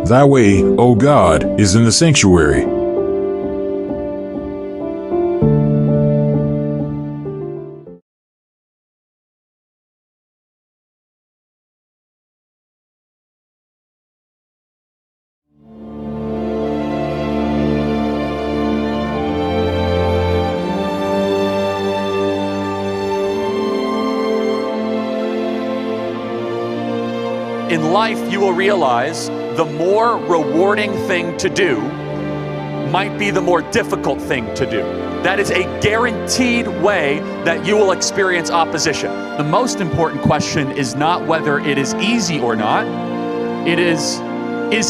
Thy way, O God, is in the sanctuary. In life, you will realize the more rewarding thing to do might be the more difficult thing to do. That is a guaranteed way that you will experience opposition. The most important question is not whether it is easy or not. It is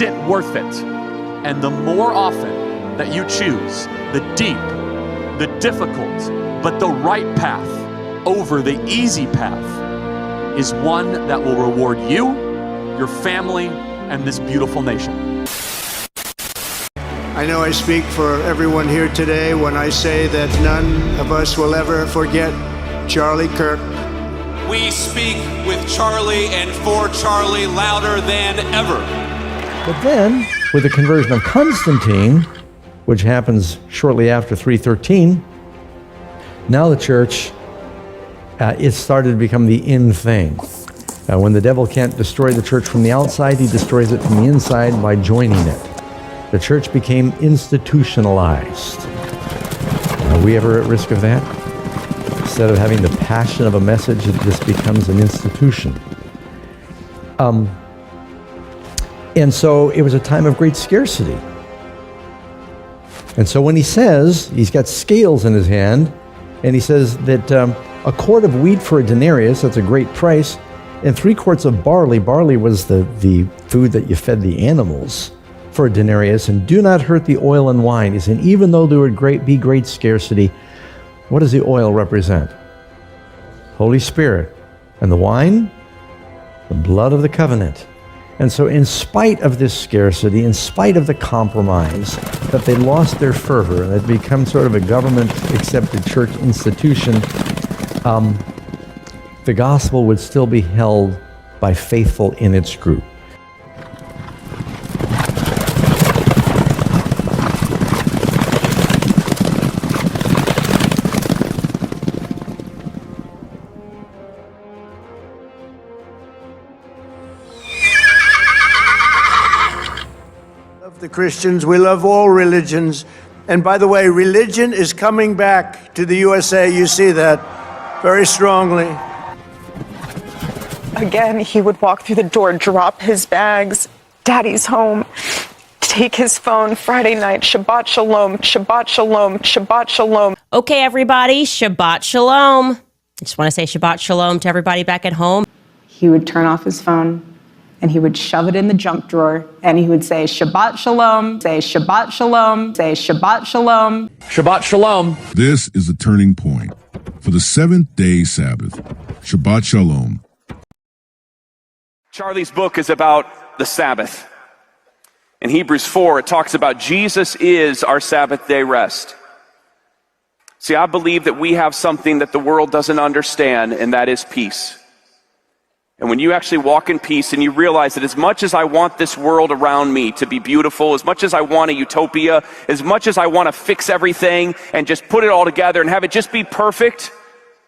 it worth it? And the more often that you choose the deep, the difficult, but the right path over the easy path is one that will reward you, your family, and this beautiful nation. I know I speak for everyone here today when I say that none of us will ever forget Charlie Kirk. We speak with Charlie and for Charlie louder than ever. But then, with the conversion of Constantine, which happens shortly after 313, now the church, it started to become the in thing. When the devil can't destroy the church from the outside, he destroys it from the inside by joining it. The church became institutionalized. Are we ever at risk of that? Instead of having the passion of a message, it just becomes an institution. And so it was a time of great scarcity. And so when he says, he's got scales in his hand, and he says that a quart of wheat for a denarius, that's a great price, and 3 quarts of barley, barley was the food that you fed the animals, for a denarius, and do not hurt the oil and wine. He said, even though there would be great scarcity, what does the oil represent? Holy Spirit. And the wine? The blood of the covenant. And so in spite of this scarcity, in spite of the compromise, that they lost their fervor, and it become sort of a government-accepted church institution, the gospel would still be held by faithful in its group. The Christians, we love all religions. And by the way, religion is coming back to the USA. You see that very strongly. Again, he would walk through the door, drop his bags, Daddy's home, take his phone, Friday night, Shabbat Shalom, Shabbat Shalom, Shabbat Shalom. Okay, everybody, Shabbat Shalom. I just want to say Shabbat Shalom to everybody back at home. He would turn off his phone, and he would shove it in the junk drawer, and he would say, Shabbat Shalom, say Shabbat Shalom, say Shabbat Shalom. Shabbat Shalom. This is a turning point for the 7th-day Sabbath. Shabbat Shalom. Charlie's book is about the Sabbath. In Hebrews 4, it talks about Jesus is our Sabbath day rest. See, I believe that we have something that the world doesn't understand, and that is peace. And when you actually walk in peace and you realize that as much as I want this world around me to be beautiful, as much as I want a utopia, as much as I want to fix everything and just put it all together and have it just be perfect,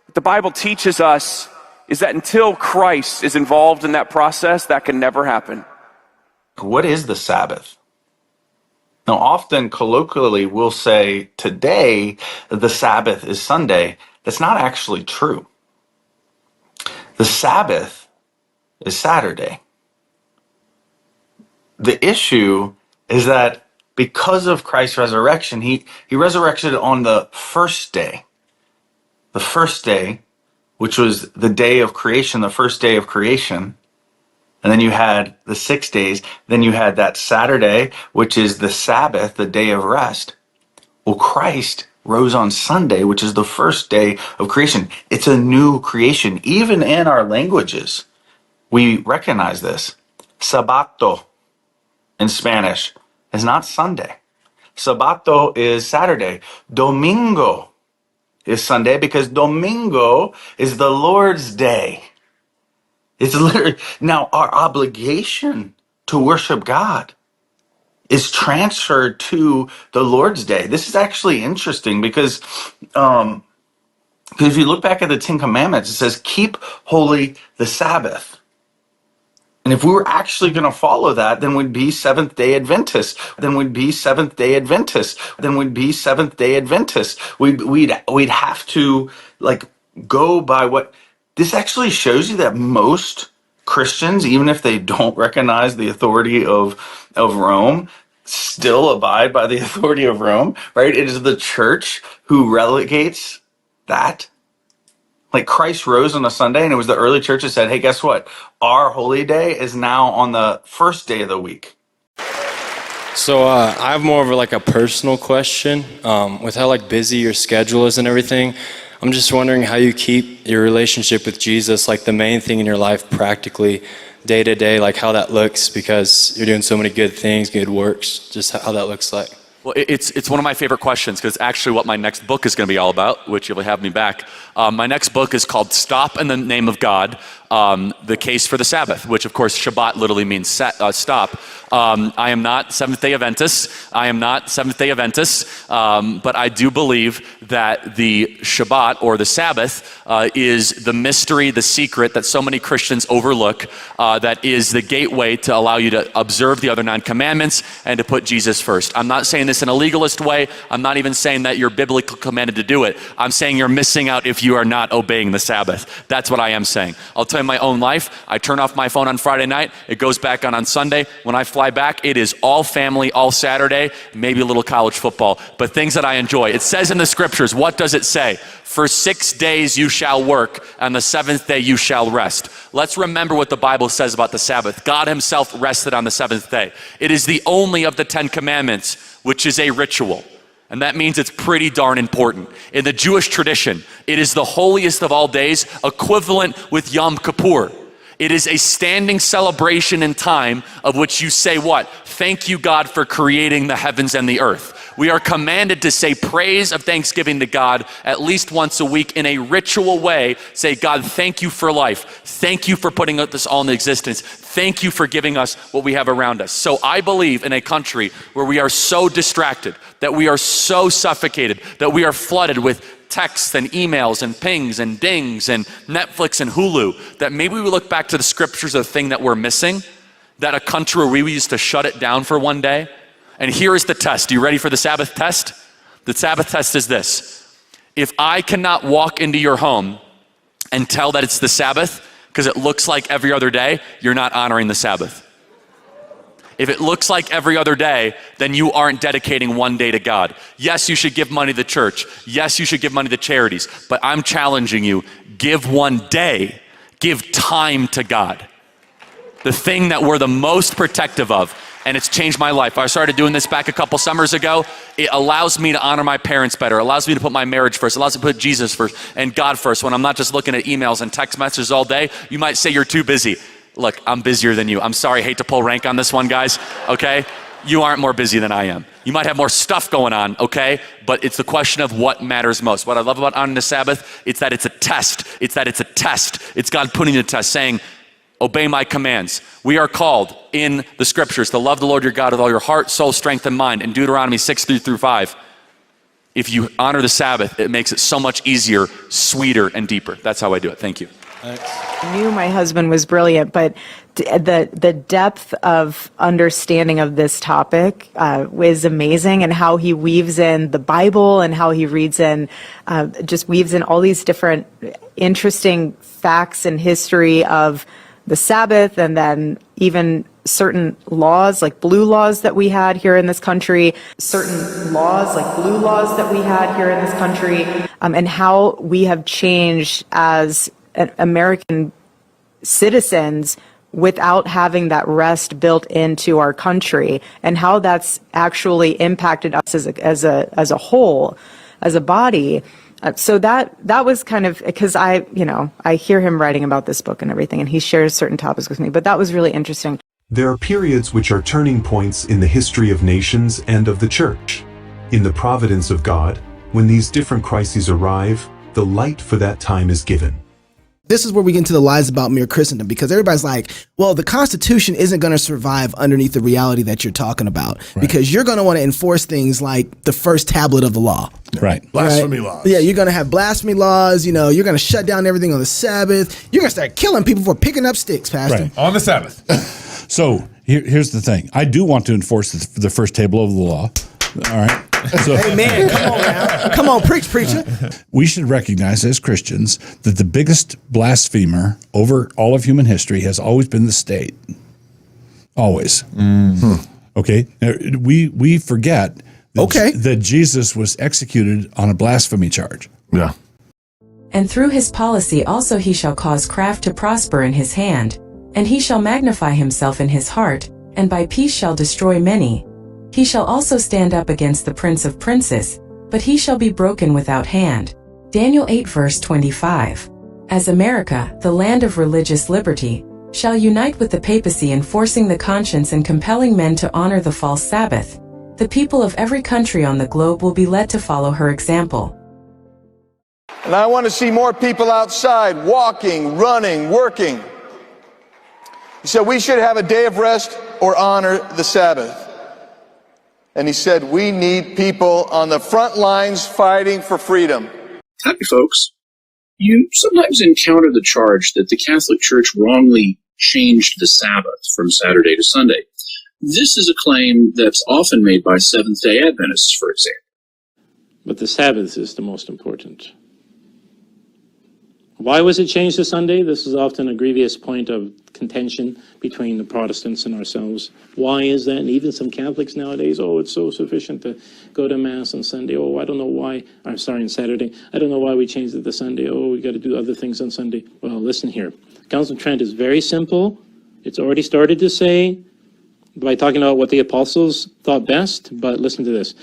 what the Bible teaches us is that until Christ is involved in that process, that can never happen. What is the Sabbath? Now, often colloquially, we'll say today the Sabbath is Sunday. That's not actually true. The Sabbath is Saturday. The issue is that because of Christ's resurrection, he resurrected on the first day. The first day, which was the day of creation, the first day of creation. And then you had the 6 days. Then you had that Saturday, which is the Sabbath, the day of rest. Well, Christ rose on Sunday, which is the first day of creation. It's a new creation. Even in our languages, we recognize this. Sabbato in Spanish is not Sunday. Sabbato is Saturday. Domingo is Sunday because Domingo is the Lord's day. It's literally now our obligation to worship God is transferred to the Lord's Day. This is actually interesting because if you look back at the Ten Commandments, it says, keep holy the Sabbath. And if we were actually going to follow that, then we'd be Seventh-day Adventists. We'd have to go by what this actually shows you, that most Christians, even if they don't recognize the authority of Rome, still abide by the authority of Rome, right? It is the church who relegates that. Like, Christ rose on a Sunday, and it was the early church that said, hey, guess what? Our holy day is now on the first day of the week. So I have more of a personal question. With how busy your schedule is and everything, I'm just wondering how you keep your relationship with Jesus, the main thing in your life practically, day to day, how that looks, because you're doing so many good things, good works, just how that looks like. Well, it's one of my favorite questions, because actually what my next book is going to be all about, which you'll have me back. My next book is called Stop in the Name of God, The Case for the Sabbath, which of course Shabbat literally means stop. I am not Seventh-day Adventist. But I do believe that the Shabbat, or the Sabbath, is the mystery, the secret that so many Christians overlook, that is the gateway to allow you to observe the other 9 commandments and to put Jesus first. I'm not saying this in a legalist way. I'm not even saying that you're biblically commanded to do it. I'm saying you're missing out if you are not obeying the Sabbath. That's what I am saying. I'll tell you my own life. I turn off my phone on Friday night. It goes back on Sunday. When I fly back, it is all family, all Saturday, maybe a little college football, but things that I enjoy. It says in the scriptures, what does it say? For 6 days you shall work, and the 7th day you shall rest. Let's remember what the Bible says about the Sabbath. God himself rested on the 7th day. It is the only of the 10 commandments which is a ritual. And that means it's pretty darn important. In the Jewish tradition, it is the holiest of all days, equivalent with Yom Kippur. It is a standing celebration in time of which you say what? Thank you, God, for creating the heavens and the earth. We are commanded to say praise of thanksgiving to God at least once a week in a ritual way. Say, God, thank you for life. Thank you for putting this all in existence. Thank you for giving us what we have around us. So I believe in a country where we are so distracted, that we are so suffocated, that we are flooded with texts and emails and pings and dings and Netflix and Hulu, that maybe we look back to the scriptures of the thing that we're missing, that a country where we used to shut it down for one day. And here is the test. You ready for the Sabbath test? The Sabbath test is this. If I cannot walk into your home and tell that it's the Sabbath because it looks like every other day, you're not honoring the Sabbath. If it looks like every other day, then you aren't dedicating one day to God. Yes, you should give money to the church. Yes, you should give money to charities. But I'm challenging you, give one day. Give time to God. The thing that we're the most protective of. And it's changed my life. I started doing this back a couple summers ago. It allows me to honor my parents better. It allows me to put my marriage first. It allows me to put Jesus first and God first. When I'm not just looking at emails and text messages all day, you might say you're too busy. Look, I'm busier than you. I'm sorry, I hate to pull rank on this one, guys, okay? You aren't more busy than I am. You might have more stuff going on, okay? But it's the question of what matters most. What I love about honoring the Sabbath, it's that it's a test. It's God putting you to test, saying, obey my commands. We are called in the scriptures to love the Lord your God with all your heart, soul, strength, and mind. In Deuteronomy 6:3-5, if you honor the Sabbath, it makes it so much easier, sweeter, and deeper. That's how I do it. Thank you. I knew my husband was brilliant, but the depth of understanding of this topic is amazing, and how he weaves in the Bible and how he weaves in all these different interesting facts and history of the Sabbath, and then even certain laws like blue laws that we had here in this country, and how we have changed as American citizens without having that rest built into our country, and how that's actually impacted us as a whole, as a body. So that was kind of, because I hear him writing about this book and everything, and he shares certain topics with me, but that was really interesting. There are periods which are turning points in the history of nations and of the church. In the providence of God, when these different crises arrive, the light for that time is given. This is where we get into the lies about mere Christendom, because everybody's like, well, the Constitution isn't going to survive underneath the reality that you're talking about, because you're going to want to enforce things like the first tablet of the law. Right. Blasphemy laws. Yeah, you're going to have blasphemy laws. You know, you're going to shut down everything on the Sabbath. You're going to start killing people for picking up sticks, Pastor. Right. On the Sabbath. So here's the thing. I do want to enforce the first table of the law. All right. So, Hey, man, come on now. Come on, preach, preacher. we should recognize as Christians that the biggest blasphemer over all of human history has always been the state. Always. Okay. Now, we forget that Jesus was executed on a blasphemy charge. Yeah. And through his policy also he shall cause craft to prosper in his hand, and he shall magnify himself in his heart, and by peace shall destroy many. He shall also stand up against the Prince of Princes, but he shall be broken without hand. Daniel 8 verse 25. As America, the land of religious liberty, shall unite with the papacy in forcing the conscience and compelling men to honor the false Sabbath, the people of every country on the globe will be led to follow her example. And I want to see more people outside, walking, running, working. He said we should have a day of rest or honor the Sabbath. And he said, we need people on the front lines fighting for freedom. Happy folks. You sometimes encounter the charge that the Catholic Church wrongly changed the Sabbath from Saturday to Sunday. This is a claim that's often made by Seventh-day Adventists, for example. But the Sabbath is the most important. Why was it changed to Sunday? This is often a grievous point of contention between the Protestants and ourselves. Why is that? And even some Catholics nowadays, oh, it's so sufficient to go to Mass on Sunday. Oh, I don't know why. I'm sorry, on Saturday. I don't know why we changed it to Sunday. Oh, we got to do other things on Sunday. Well, listen here. Council of Trent is very simple. It's already started to say by talking about what the apostles thought best, but listen to this.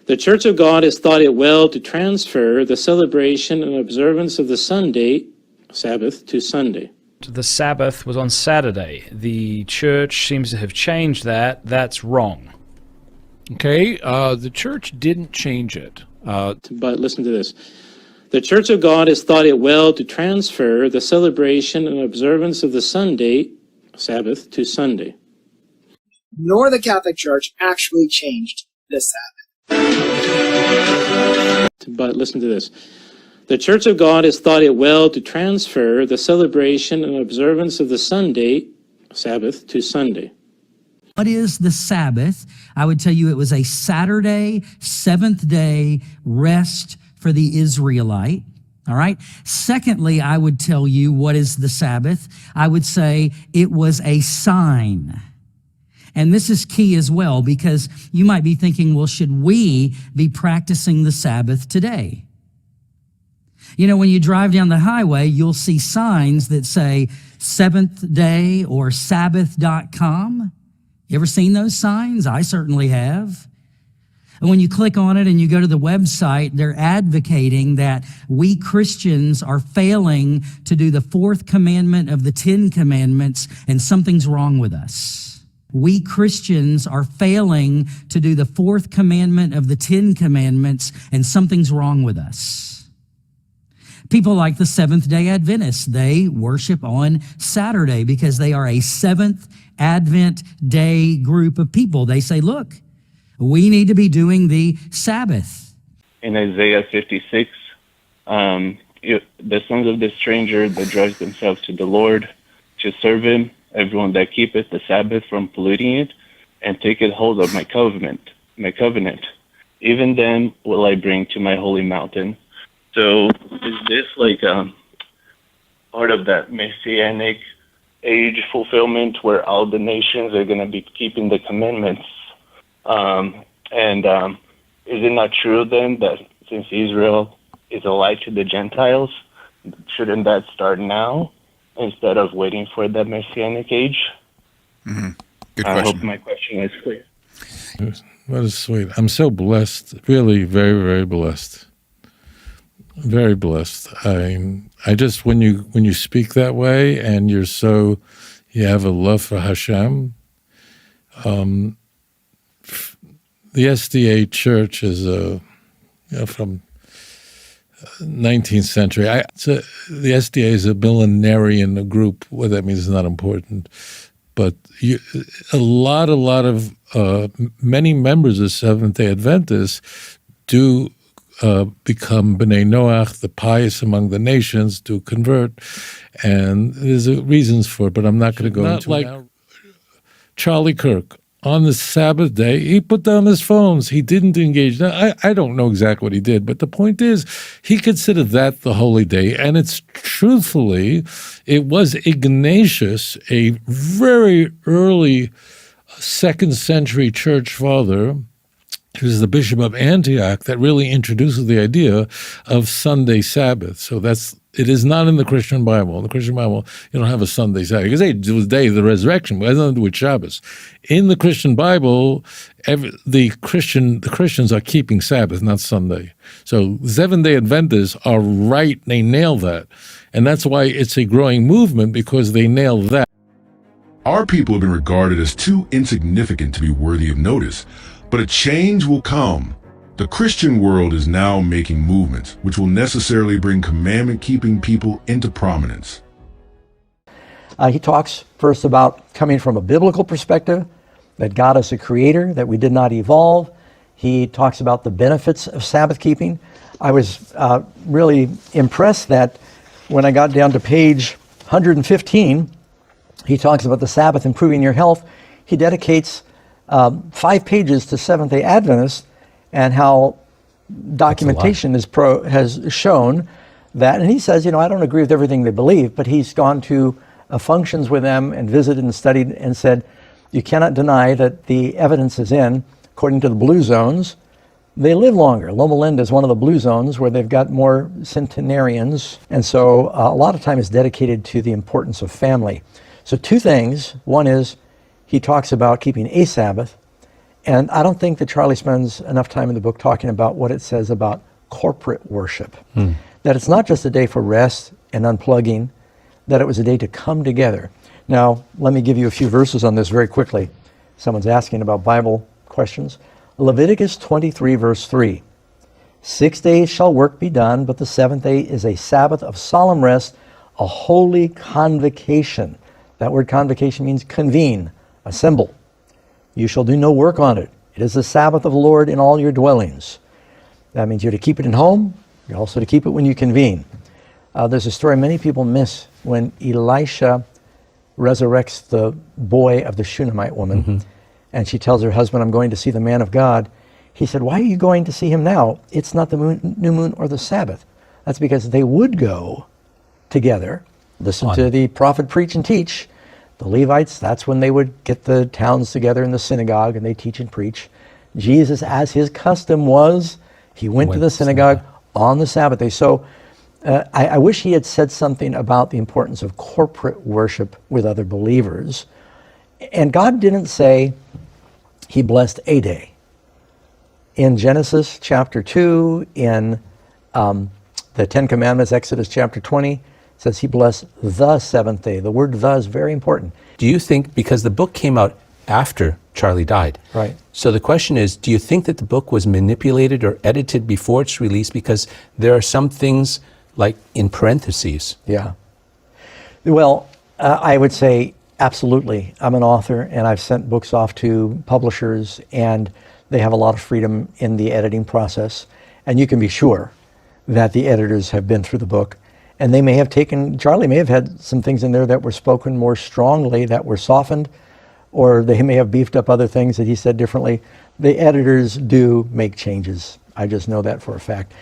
The Church of God has thought it well to transfer the celebration and observance of the Sunday, Sabbath, to Sunday. The Sabbath was on Saturday. The church seems to have changed that. That's wrong. Okay, the church didn't change it. But listen to this. The Church of God has thought it well to transfer the celebration and observance of the Sunday, Sabbath, to Sunday. Nor the Catholic Church actually changed the Sabbath. But listen to this. The Church of God has thought it well to transfer the celebration and observance of the Sunday, Sabbath, to Sunday. What is the Sabbath? I would tell you it was a Saturday, seventh day rest for the Israelite. All right. Secondly, I would tell you what is the Sabbath. I would say it was a sign. And this is key as well, because you might be thinking, well, should we be practicing the Sabbath today? You know, when you drive down the highway, you'll see signs that say Seventh Day or Sabbath.com. You ever seen those signs? I certainly have. And when you click on it and you go to the website, they're advocating that we Christians are failing to do the fourth commandment of the 10 commandments, and something's wrong with us. We Christians are failing to do the fourth commandment of the 10 commandments, and something's wrong with us. People like the Seventh-day Adventists, they worship on Saturday because they are a Seventh Advent Day group of people. They say, look, we need to be doing the Sabbath. In Isaiah 56, the sons of the stranger that drives themselves to the Lord to serve him, everyone that keepeth the Sabbath from polluting it, and taketh hold of my covenant. Even them will I bring to my holy mountain. So is this like part of that messianic age fulfillment where all the nations are going to be keeping the commandments? Is it not true then that since Israel is a light to the Gentiles, shouldn't that start now instead of waiting for that messianic age? Mm-hmm. Good I question. hope my question is clear. What is sweet. I'm so blessed, really very, very blessed. Very blessed. I just, when you speak that way and you have a love for Hashem, the SDA Church is from 19th century. The SDA is a millenarian group. What that means is not important. But many members of Seventh-day Adventists do become B'nai Noach, the pious among the nations, do convert. And there's reasons for it, but I'm not going to go into it now. Charlie Kirk. On the Sabbath day, he put down his phones. He didn't engage. Now, I don't know exactly what he did, but the point is, he considered that the holy day. And it's truthfully, it was Ignatius, a very early 2nd century church father, who's the bishop of Antioch, that really introduces the idea of Sunday Sabbath. So it is not in the Christian Bible. In the Christian Bible, you don't have a Sunday Sabbath. Because it was the day of the resurrection, but it has nothing to do with Shabbos. In the Christian Bible, the Christians are keeping Sabbath, not Sunday. So Seventh-day Adventists are right. They nail that. And that's why it's a growing movement, because they nail that. Our people have been regarded as too insignificant to be worthy of notice, but a change will come. The Christian world is now making movements which will necessarily bring commandment-keeping people into prominence. He talks first about coming from a biblical perspective, that God is a creator, that we did not evolve. He talks about the benefits of Sabbath keeping. I was really impressed that when I got down to page 115, he talks about the Sabbath improving your health. He dedicates 5 pages to Seventh-day Adventists and how documentation has shown that. And he says, I don't agree with everything they believe, but he's gone to functions with them and visited and studied and said, you cannot deny that the evidence is in, according to the blue zones, they live longer. Loma Linda is one of the blue zones where they've got more centenarians. And so a lot of time is dedicated to the importance of family. So 2 things. One is he talks about keeping a Sabbath. And I don't think that Charlie spends enough time in the book talking about what it says about corporate worship. That it's not just a day for rest and unplugging, that it was a day to come together. Now, let me give you a few verses on this very quickly. Someone's asking about Bible questions. Leviticus 23, verse 3. 6 days shall work be done, but the 7th day is a Sabbath of solemn rest, a holy convocation. That word convocation means convene, assemble. You shall do no work on it. It is the Sabbath of the Lord in all your dwellings. That means you're to keep it in home. You're also to keep it when you convene. There's a story many people miss when Elisha resurrects the boy of the Shunammite woman. And she tells her husband, I'm going to see the man of God. He said, why are you going to see him now? It's not the new moon or the Sabbath. That's because they would go together, listen to the prophet preach and teach. The Levites, that's when they would get the towns together in the synagogue and they teach and preach. Jesus, as his custom was, he went to the synagogue on the Sabbath day. So I wish he had said something about the importance of corporate worship with other believers. And God didn't say he blessed a day. In Genesis chapter 2, in the 10 Commandments, Exodus chapter 20, says he blessed the 7th day. The word the is very important. Do you think, because the book came out after Charlie died, right? So the question is, do you think that the book was manipulated or edited before its release? Because there are some things like in parentheses. Yeah. Well, I would say absolutely. I'm an author and I've sent books off to publishers and they have a lot of freedom in the editing process. And you can be sure that the editors have been through the book. And they may have Charlie may have had some things in there that were spoken more strongly, that were softened, or they may have beefed up other things that he said differently. The editors do make changes. I just know that for a fact.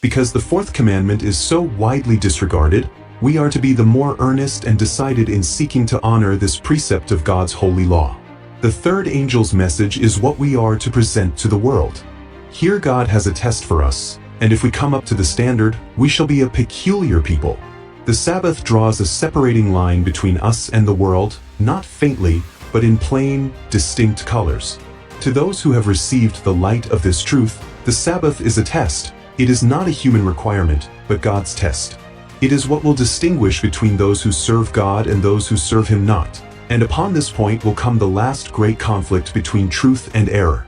Because the 4th commandment is so widely disregarded, we are to be the more earnest and decided in seeking to honor this precept of God's holy law. The 3rd angel's message is what we are to present to the world. Here God has a test for us. And if we come up to the standard, we shall be a peculiar people. The Sabbath draws a separating line between us and the world, not faintly, but in plain, distinct colors. To those who have received the light of this truth, the Sabbath is a test. It is not a human requirement, but God's test. It is what will distinguish between those who serve God and those who serve him not. And upon this point will come the last great conflict between truth and error.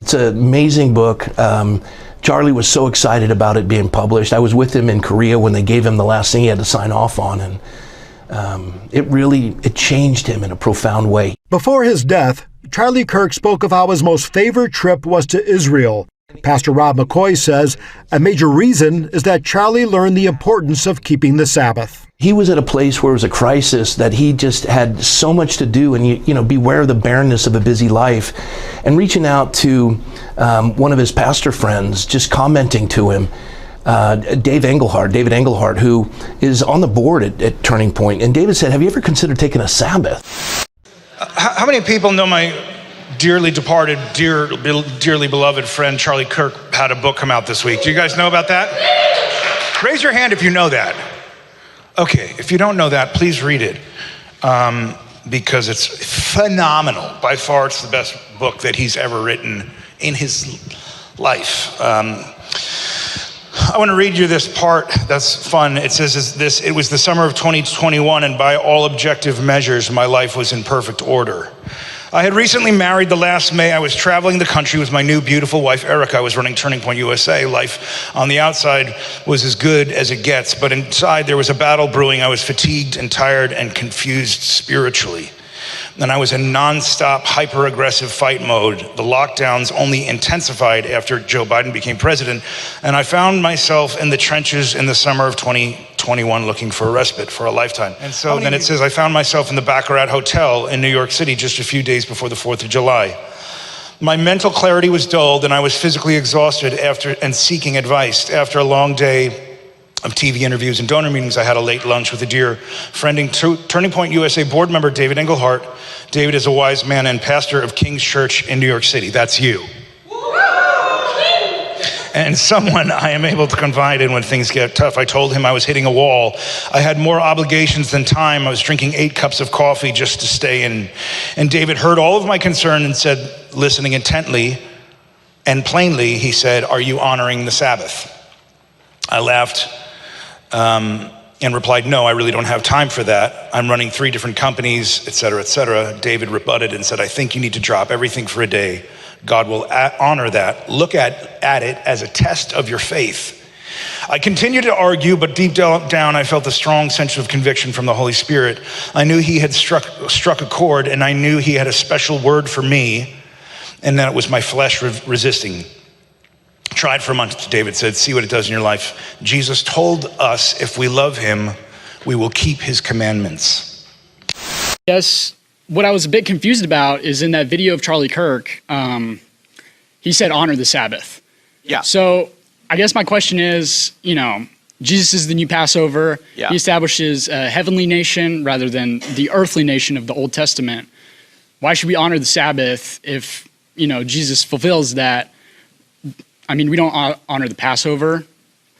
It's an amazing book. Charlie was so excited about it being published. I was with him in Korea when they gave him the last thing he had to sign off on, and it changed him in a profound way. Before his death, Charlie Kirk spoke of how his most favorite trip was to Israel. Pastor Rob McCoy says a major reason is that Charlie learned the importance of keeping the Sabbath. He was at a place where it was a crisis, that he just had so much to do, and beware of the barrenness of a busy life. And reaching out to one of his pastor friends, just commenting to him, David Engelhardt, who is on the board at Turning Point. And David said, have you ever considered taking a Sabbath? How many people know my dearly departed, dearly beloved friend Charlie Kirk had a book come out this week? Do you guys know about that? Raise your hand if you know that. Okay, if you don't know that, please read it, because it's phenomenal. By far, it's the best book that he's ever written in his life. I want to read you this part that's fun. It says it was the summer of 2021, and by all objective measures, my life was in perfect order. I had recently married the last May. I was traveling the country with my new beautiful wife, Erica. I was running Turning Point USA. Life on the outside was as good as it gets, but inside there was a battle brewing. I was fatigued and tired and confused spiritually. And I was in nonstop, hyper-aggressive fight mode. The lockdowns only intensified after Joe Biden became president, and I found myself in the trenches in the summer of 2021 looking for a respite for a lifetime. And so then it says, I found myself in the Baccarat Hotel in New York City just a few days before the 4th of July. My mental clarity was dulled, and I was physically exhausted and seeking advice. After a long day of TV interviews and donor meetings, I had a late lunch with a dear friend and Turning Point USA board member, David Engelhardt. David is a wise man and pastor of King's Church in New York City. That's you. And someone I am able to confide in when things get tough. I told him I was hitting a wall. I had more obligations than time. I was drinking 8 cups of coffee just to stay in. And David heard all of my concern and said, listening intently and plainly, he said, are you honoring the Sabbath? I laughed and replied, no, I really don't have time for that. I'm running 3 different companies, et cetera, et cetera. David rebutted and said, I think you need to drop everything for a day. God will honor that. Look at it as a test of your faith. I continued to argue, but deep down, I felt a strong sense of conviction from the Holy Spirit. I knew he had struck a chord, and I knew he had a special word for me, and that it was my flesh resisting. Tried for a month, David said, see what it does in your life. Jesus told us if we love him, we will keep his commandments. Yes, what I was a bit confused about is in that video of Charlie Kirk, he said honor the Sabbath. Yeah. So I guess my question is, Jesus is the new Passover. Yeah. He establishes a heavenly nation rather than the earthly nation of the Old Testament. Why should we honor the Sabbath if, Jesus fulfills that? I mean, we don't honor the Passover.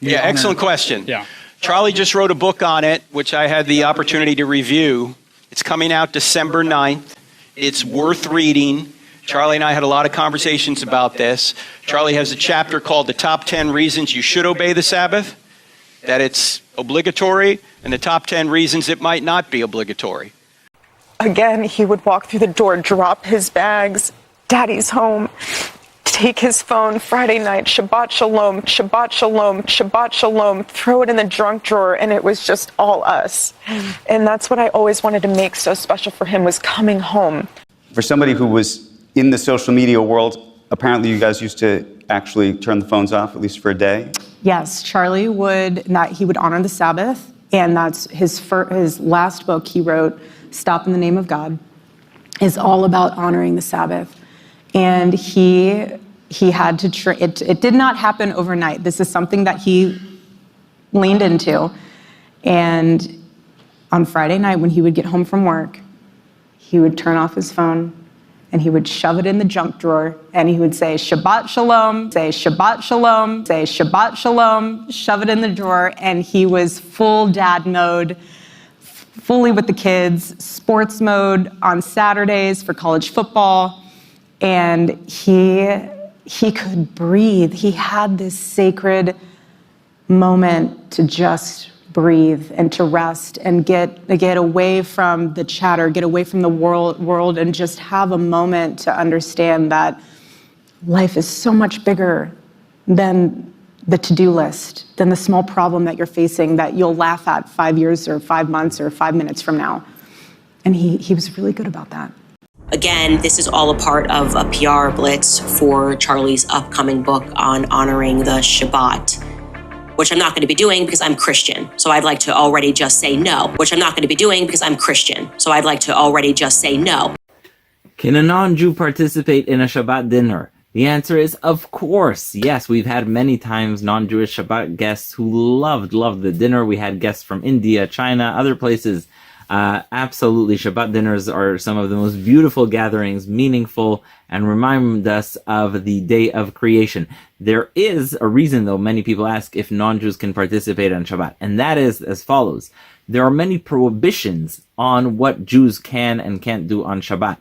Yeah, excellent question. Yeah. Charlie just wrote a book on it, which I had the opportunity to review. It's coming out December 9th. It's worth reading. Charlie and I had a lot of conversations about this. Charlie has a chapter called The Top 10 Reasons You Should Obey the Sabbath, that it's obligatory, and the top 10 reasons it might not be obligatory. Again, he would walk through the door, drop his bags, Daddy's home, take his phone, Friday night, Shabbat Shalom, Shabbat Shalom, Shabbat Shalom, throw it in the junk drawer, and it was just all us. And that's what I always wanted to make so special for him, was coming home. For somebody who was in the social media world, apparently you guys used to actually turn the phones off, at least for a day? Yes, Charlie would honor the Sabbath, and that's his last book he wrote, Stop in the Name of God, is all about honoring the Sabbath. And he had to, it did not happen overnight. This is something that he leaned into. And on Friday night, when he would get home from work, he would turn off his phone and he would shove it in the junk drawer and he would say, Shabbat Shalom, say Shabbat Shalom, say Shabbat Shalom, shove it in the drawer. And he was full dad mode, fully with the kids, sports mode on Saturdays for college football. And he could breathe. He had this sacred moment to just breathe and to rest and get away from the chatter, get away from the world and just have a moment to understand that life is so much bigger than the to-do list, than the small problem that you're facing that you'll laugh at 5 years or 5 months or 5 minutes from now. And he was really good about that. Again, this is all a part of a PR blitz for Charlie's upcoming book on honoring the Shabbat, which I'm not going to be doing because I'm Christian. So I'd like to already just say no, which I'm not going to be doing because I'm Christian. So I'd like to already just say no. Can a non-Jew participate in a Shabbat dinner? The answer is, of course. Yes, we've had many times non-Jewish Shabbat guests who loved the dinner. We had guests from India, China, other places. Absolutely, Shabbat dinners are some of the most beautiful gatherings, meaningful, and remind us of the day of creation. There is a reason, though, many people ask if non-Jews can participate on Shabbat, and that is as follows. There are many prohibitions on what Jews can and can't do on Shabbat.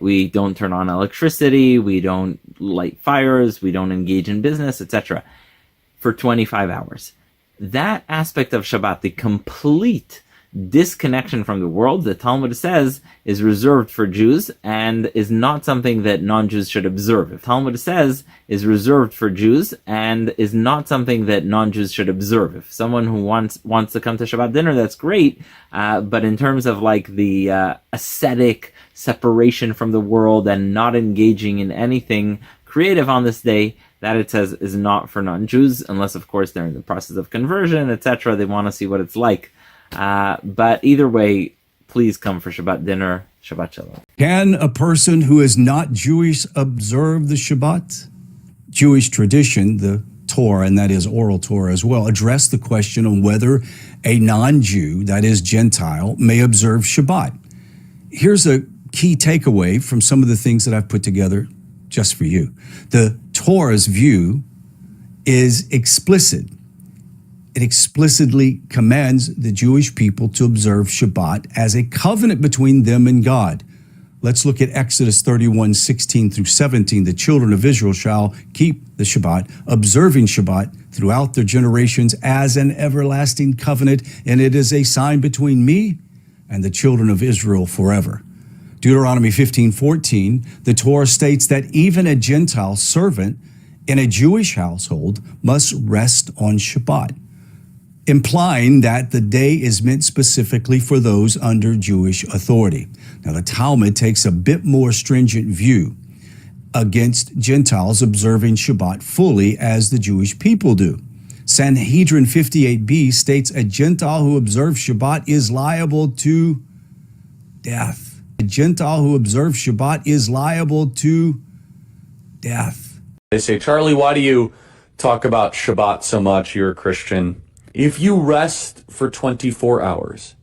We don't turn on electricity, we don't light fires, we don't engage in business, etc. for 25 hours. That aspect of Shabbat, the complete disconnection from the world, the Talmud says, is reserved for Jews and is not something that non-Jews should observe. The Talmud says is reserved for Jews and is not something that non-Jews should observe. If someone who wants to come to Shabbat dinner, that's great, but in terms of like the ascetic separation from the world and not engaging in anything creative on this day, that it says is not for non-Jews, unless of course they're in the process of conversion, etc. They want to see what it's like. But either way, please come for Shabbat dinner. Shabbat Shalom. Can a person who is not Jewish observe the Shabbat? Jewish tradition, the Torah, and that is oral Torah as well, address the question on whether a non-Jew, that is Gentile, may observe Shabbat. Here's a key takeaway from some of the things that I've put together just for you. The Torah's view is explicit. It explicitly commands the Jewish people to observe Shabbat as a covenant between them and God. Let's look at Exodus 31:16-17. The children of Israel shall keep the Shabbat, observing Shabbat throughout their generations as an everlasting covenant, and it is a sign between me and the children of Israel forever. Deuteronomy 15:14, the Torah states that even a Gentile servant in a Jewish household must rest on Shabbat, implying that the day is meant specifically for those under Jewish authority. Now, the Talmud takes a bit more stringent view against Gentiles observing Shabbat fully as the Jewish people do. Sanhedrin 58b states a Gentile who observes Shabbat is liable to death. A Gentile who observes Shabbat is liable to death. They say, Charlie, why do you talk about Shabbat so much? You're a Christian. If you rest for 24 hours,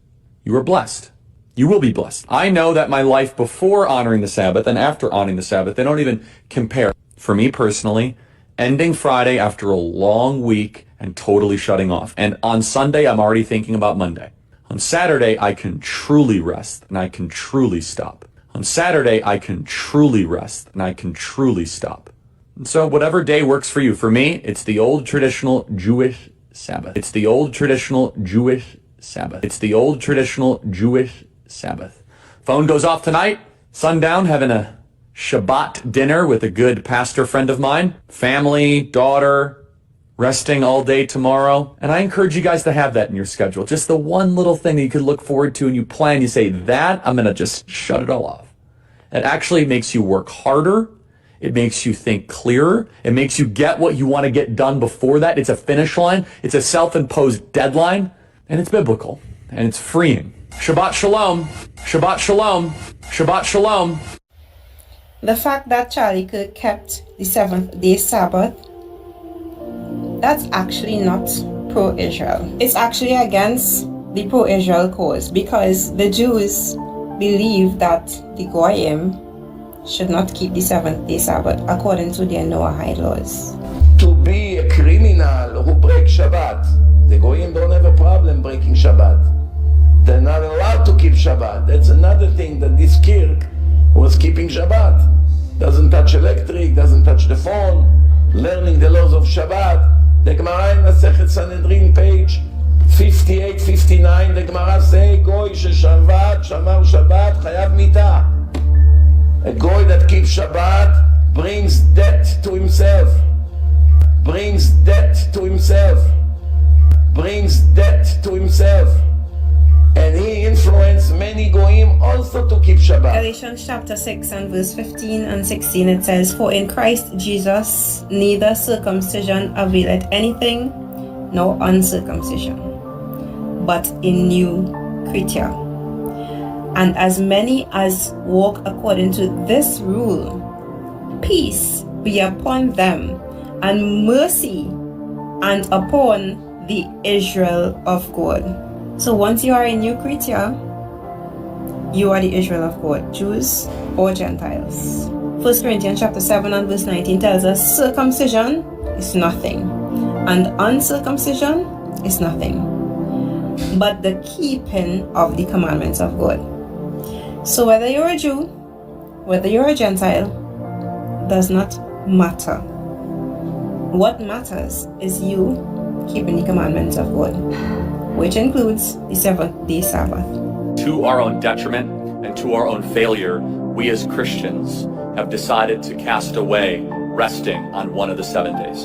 you are blessed. You will be blessed. I know that my life before honoring the Sabbath and after honoring the Sabbath, they don't even compare. For me personally, ending Friday after a long week and totally shutting off. And on Sunday, I'm already thinking about Monday. On Saturday, I can truly rest and I can truly stop. On Saturday, I can truly rest and I can truly stop. And so whatever day works for you. For me, it's the old traditional Jewish Sabbath. It's the old traditional Jewish Sabbath. It's the old traditional Jewish Sabbath. Phone goes off tonight, sundown, having a Shabbat dinner with a good pastor friend of mine. Family, daughter, resting all day tomorrow. And I encourage you guys to have that in your schedule. Just the one little thing that you could look forward to and you plan, you say, that, I'm going to just shut it all off. It actually makes you work harder. It makes you think clearer. It makes you get what you want to get done before that. It's a finish line. It's a self-imposed deadline. And it's biblical. And it's freeing. Shabbat Shalom. Shabbat Shalom. Shabbat Shalom. The fact that Charlie Kirk kept the seventh-day Sabbath, that's actually not pro-Israel. It's actually against the pro-Israel cause because the Jews believe that the Goyim should not keep the seventh-day Sabbath according to their Noahide laws. To be a criminal who breaks Shabbat, the Goyim don't have a problem breaking Shabbat. They're not allowed to keep Shabbat. That's another thing, that this Kirk was keeping Shabbat. Doesn't touch electric, doesn't touch the phone, learning the laws of Shabbat. The Gemara in Masechet Sanhedrin, page 58, 59, the Gemara say, Goy sheshavat, shamar Shabbat, chayav mita. A Goy that keeps Shabbat brings debt to himself, brings death to himself. And he influenced many goyim also to keep Shabbat. Galatians chapter 6 and verse 15 and 16, it says, For in Christ Jesus neither circumcision availeth anything, nor uncircumcision, but a new creature. And as many as walk according to this rule, peace be upon them, and mercy, and upon the Israel of God. So once you are a new creature, you are the Israel of God, Jews or Gentiles. 1 Corinthians chapter 7 and verse 19 tells us circumcision is nothing, and uncircumcision is nothing, but the keeping of the commandments of God. So whether you're a Jew, whether you're a Gentile, does not matter. What matters is you keeping the commandments of God, which includes the seventh-day Sabbath. To our own detriment and to our own failure, we as Christians have decided to cast away resting on one of the 7 days.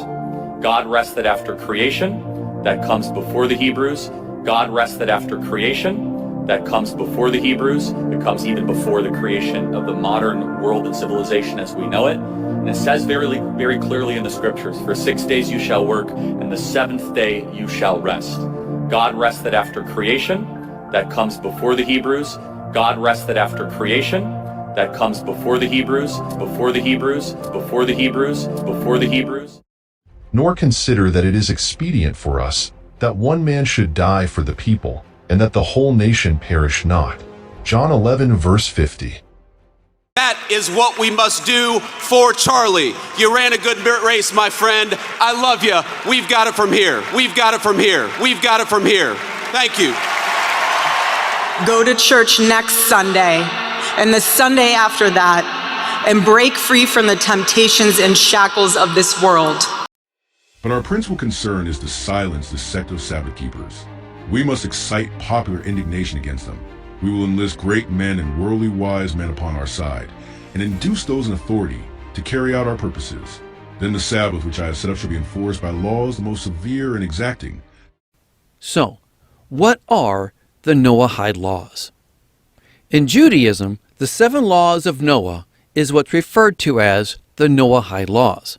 God rested after creation, that comes before the Hebrews. God rested after creation, that comes before the Hebrews. It comes even before the creation of the modern world and civilization as we know it. And it says very clearly in the scriptures, for 6 days you shall work, and the seventh day you shall rest. God rested after creation, that comes before the Hebrews. God rested after creation, that comes before the Hebrews, before the Hebrews, before the Hebrews, before the Hebrews. Nor consider that it is expedient for us that one man should die for the people, and that the whole nation perish not. John 11 verse 50. That is what we must do for Charlie. You ran a good race, my friend. I love you. We've got it from here. We've got it from here. We've got it from here. Thank you. Go to church next Sunday and the Sunday after that and break free from the temptations and shackles of this world. But our principal concern is to silence the sect of Sabbath keepers. We must excite popular indignation against them. We will enlist great men and worldly wise men upon our side, and induce those in authority to carry out our purposes. Then the Sabbath which I have set up shall be enforced by laws the most severe and exacting. So, what are the Noahide laws? In Judaism, the 7 laws of Noah is what's referred to as the Noahide laws,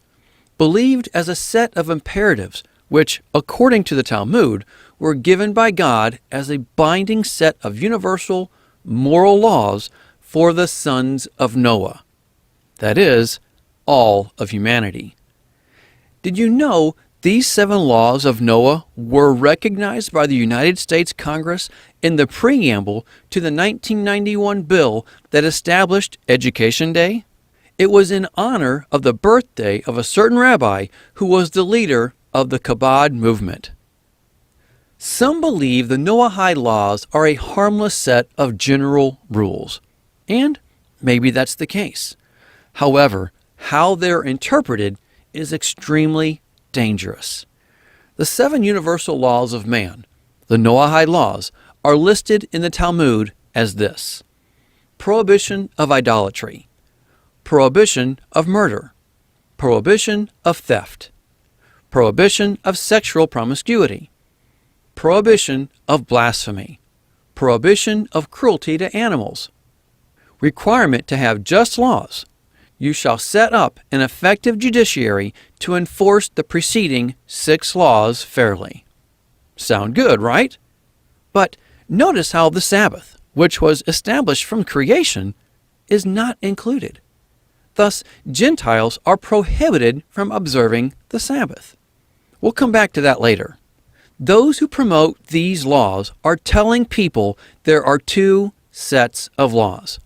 believed as a set of imperatives which, according to the Talmud, were given by God as a binding set of universal moral laws for the sons of Noah, that is, all of humanity. Did you know these 7 laws of Noah were recognized by the United States Congress in the preamble to the 1991 bill that established Education Day? It was in honor of the birthday of a certain rabbi who was the leader of the Chabad movement. Some believe the Noahide laws are a harmless set of general rules, and maybe that's the case. However, how they're interpreted is extremely dangerous. The 7 universal laws of man, the Noahide laws, are listed in the Talmud as this: prohibition of idolatry, prohibition of murder, prohibition of theft, prohibition of sexual promiscuity, prohibition of blasphemy, prohibition of cruelty to animals, requirement to have just laws. You shall set up an effective judiciary to enforce the preceding 6 laws fairly. Sound good, right? But notice how the Sabbath, which was established from creation, is not included. Thus, Gentiles are prohibited from observing the Sabbath. We'll come back to that later. Those who promote these laws are telling people there are 2 sets of laws,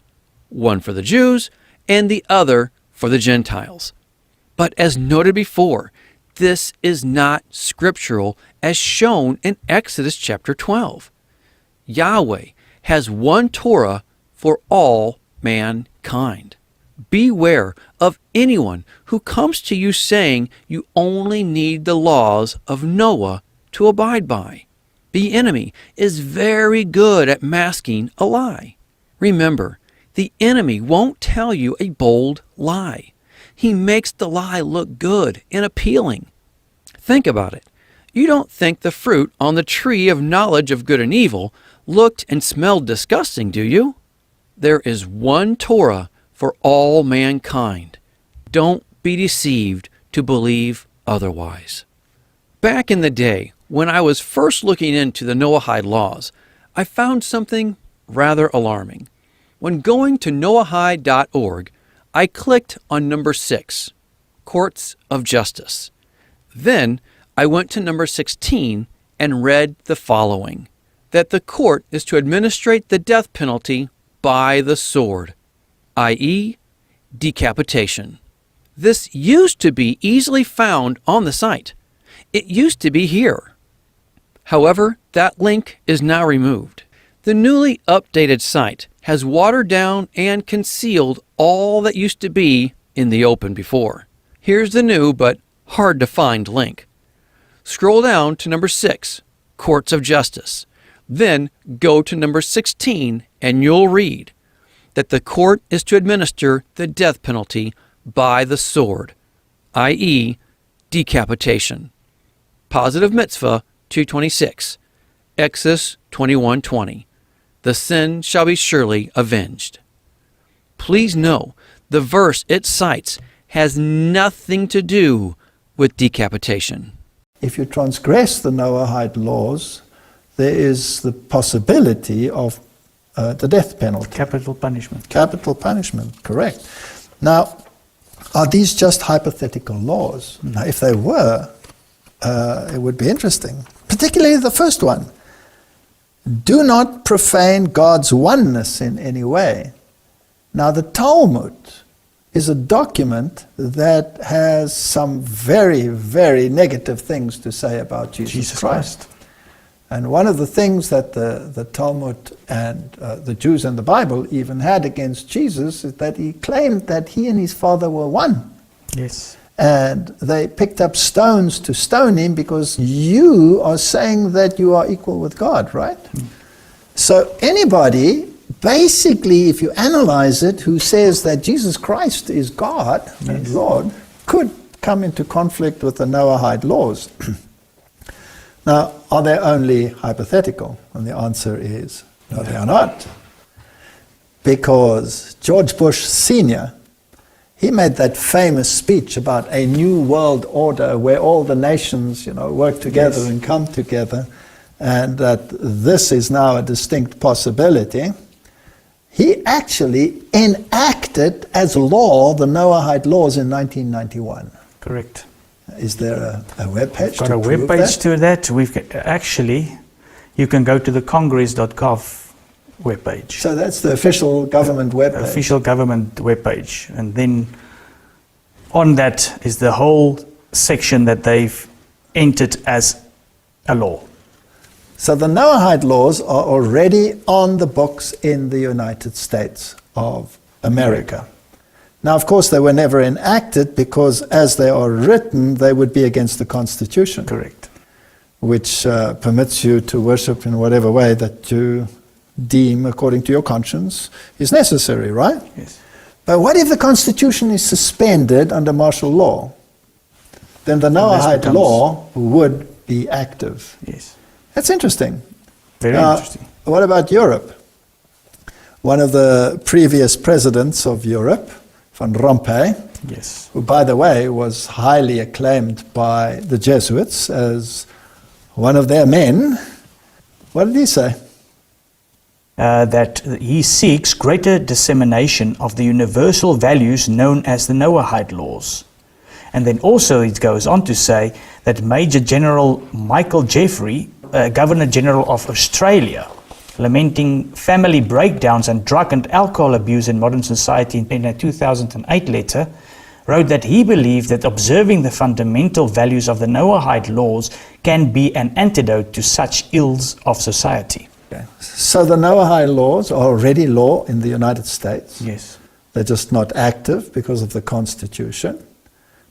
one for the Jews and the other for the Gentiles. But as noted before, this is not scriptural as shown in Exodus chapter 12. Yahweh has one Torah for all mankind. Beware of anyone who comes to you saying you only need the laws of Noah to abide by. The enemy is very good at masking a lie. Remember, the enemy won't tell you a bold lie. He makes the lie look good and appealing. Think about it. You don't think the fruit on the tree of knowledge of good and evil looked and smelled disgusting, do you? There is one Torah for all mankind. Don't be deceived to believe otherwise. Back in the day, when I was first looking into the Noahide laws, I found something rather alarming. When going to noahide.org, I clicked on number 6, Courts of Justice. Then I went to number 16 and read the following, that the court is to administrate the death penalty by the sword, i.e., decapitation. This used to be easily found on the site. It used to be here. However, that link is now removed. The newly updated site has watered down and concealed all that used to be in the open before. Here's the new but hard to find link. Scroll down to number 6, Courts of Justice. Then go to number 16 and you'll read that the court is to administer the death penalty by the sword, i.e., decapitation. Positive Mitzvah 226, Exodus 21:20. The sin shall be surely avenged. Please know the verse it cites has nothing to do with decapitation. If you transgress the Noahide laws, there is the possibility of the death penalty. Capital punishment. Capital punishment, correct. Now, are these just hypothetical laws? Now, if they were, it would be interesting. Particularly the first one. Do not profane God's oneness in any way. Now, the Talmud is a document that has some very, very negative things to say about Jesus Christ. And one of the things that the Talmud and the Jews and the Bible even had against Jesus is that he claimed that he and his Father were one. Yes. And they picked up stones to stone him because you are saying that you are equal with God, right? So anybody, basically, if you analyze it, who says that Jesus Christ is God and Lord, could come into conflict with the Noahide laws. Now, are they only hypothetical? And the answer is, no, they are not. Because George Bush Sr., he made that famous speech about a new world order where all the nations, work together and come together, and that this is now a distinct possibility. He actually enacted as law the Noahide laws in 1991. Correct. Is there a web page? Got a web page to that. You can go to the congress.gov webpage. So that's the official government webpage. Official government webpage, and then on that is the whole section that they've entered as a law. So the Noahide laws are already on the books in the United States of America. Now, of course, they were never enacted because as they are written, they would be against the Constitution. Correct. Which permits you to worship in whatever way that you deem according to your conscience is necessary, right? Yes. But what if the Constitution is suspended under martial law? Then the Noahide law would be active. Yes. That's interesting. Very interesting. What about Europe? One of the previous presidents of Europe, Van Rompuy, yes, who, by the way, was highly acclaimed by the Jesuits as one of their men, what did he say? That he seeks greater dissemination of the universal values known as the Noahide laws. And then also it goes on to say that Major General Michael Jeffrey, Governor General of Australia, lamenting family breakdowns and drug and alcohol abuse in modern society in a 2008 letter, wrote that he believed that observing the fundamental values of the Noahide laws can be an antidote to such ills of society. Okay. So the Noahide laws are already law in the United States. Yes. They're just not active because of the Constitution,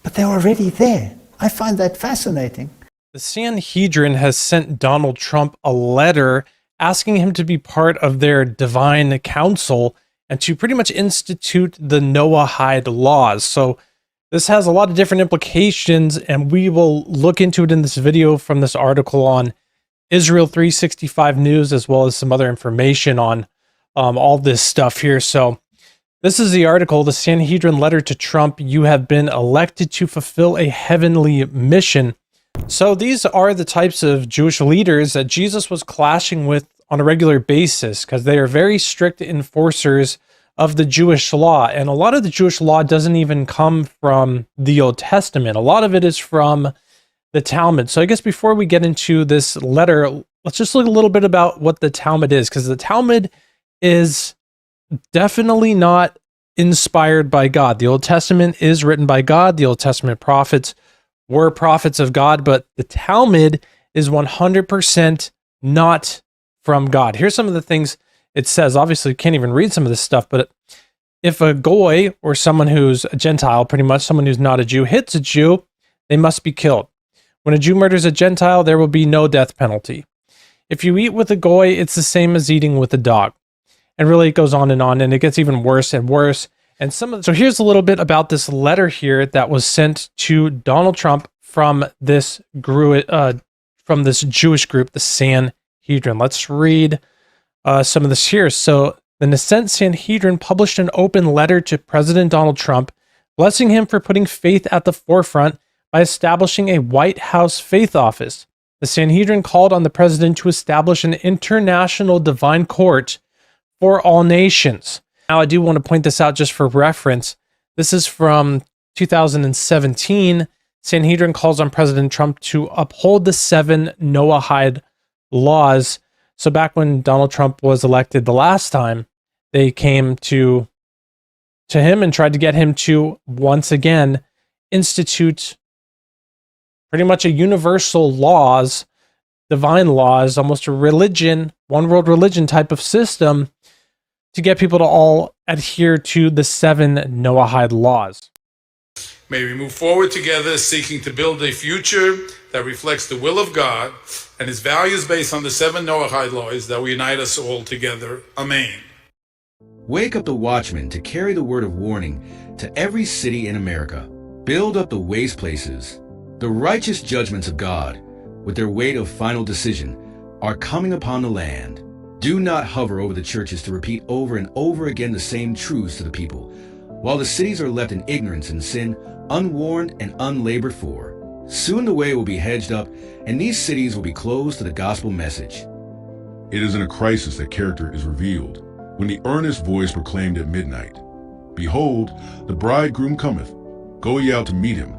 but they're already there. I find that fascinating. The Sanhedrin has sent Donald Trump a letter asking him to be part of their divine council and to pretty much institute the Noahide laws. So This has a lot of different implications, and we will look into it in this video from this article on Israel 365 News, as well as some other information on all this stuff here. So this is the article, the Sanhedrin letter to Trump. You have been elected to fulfill a heavenly mission. So these are the types of Jewish leaders that Jesus was clashing with on a regular basis, because they are very strict enforcers of the Jewish law. And a lot of the Jewish law doesn't even come from the Old Testament. A lot of it is from the Talmud. So I guess before we get into this letter, let's just look a little bit about what the Talmud is, because the Talmud is definitely not inspired by God. The Old Testament is written by God. The Old Testament prophets were prophets of God, but the Talmud is 100% not from God. Here's some of the things it says. Obviously, you can't even read some of this stuff, but if a goy, or someone who's a Gentile, pretty much someone who's not a Jew, hits a Jew, they must be killed. When a Jew murders a Gentile, there will be no death penalty. If you eat with a goy, it's the same as eating with a dog. And really, it goes on, and it gets even worse and worse. And so here's a little bit about this letter here that was sent to Donald Trump from this Jewish group, the Sanhedrin. Let's read some of this here. So the Nascent Sanhedrin published an open letter to President Donald Trump, blessing him for putting faith at the forefront by establishing a White House faith office. The Sanhedrin called on the president to establish an international divine court for all nations. Now, I do want to point this out just for reference. This is from 2017. Sanhedrin calls on President Trump to uphold the 7 Noahide laws. So back when Donald Trump was elected the last time, they came to him and tried to get him to once again institute pretty much a universal laws, divine laws, almost a religion, one world religion type of system, to get people to all adhere to the 7 Noahide laws. May we move forward together, seeking to build a future that reflects the will of God and His values based on the 7 Noahide laws that will unite us all together. Amen. Wake up the watchmen to carry the word of warning to every city in America. Build up the waste places. The righteous judgments of God, with their weight of final decision, are coming upon the land. Do not hover over the churches to repeat over and over again the same truths to the people, while the cities are left in ignorance and sin, unwarned and unlabored for. Soon the way will be hedged up, and these cities will be closed to the gospel message. It is in a crisis that character is revealed, when the earnest voice proclaimed at midnight, "Behold, the bridegroom cometh, go ye out to meet him."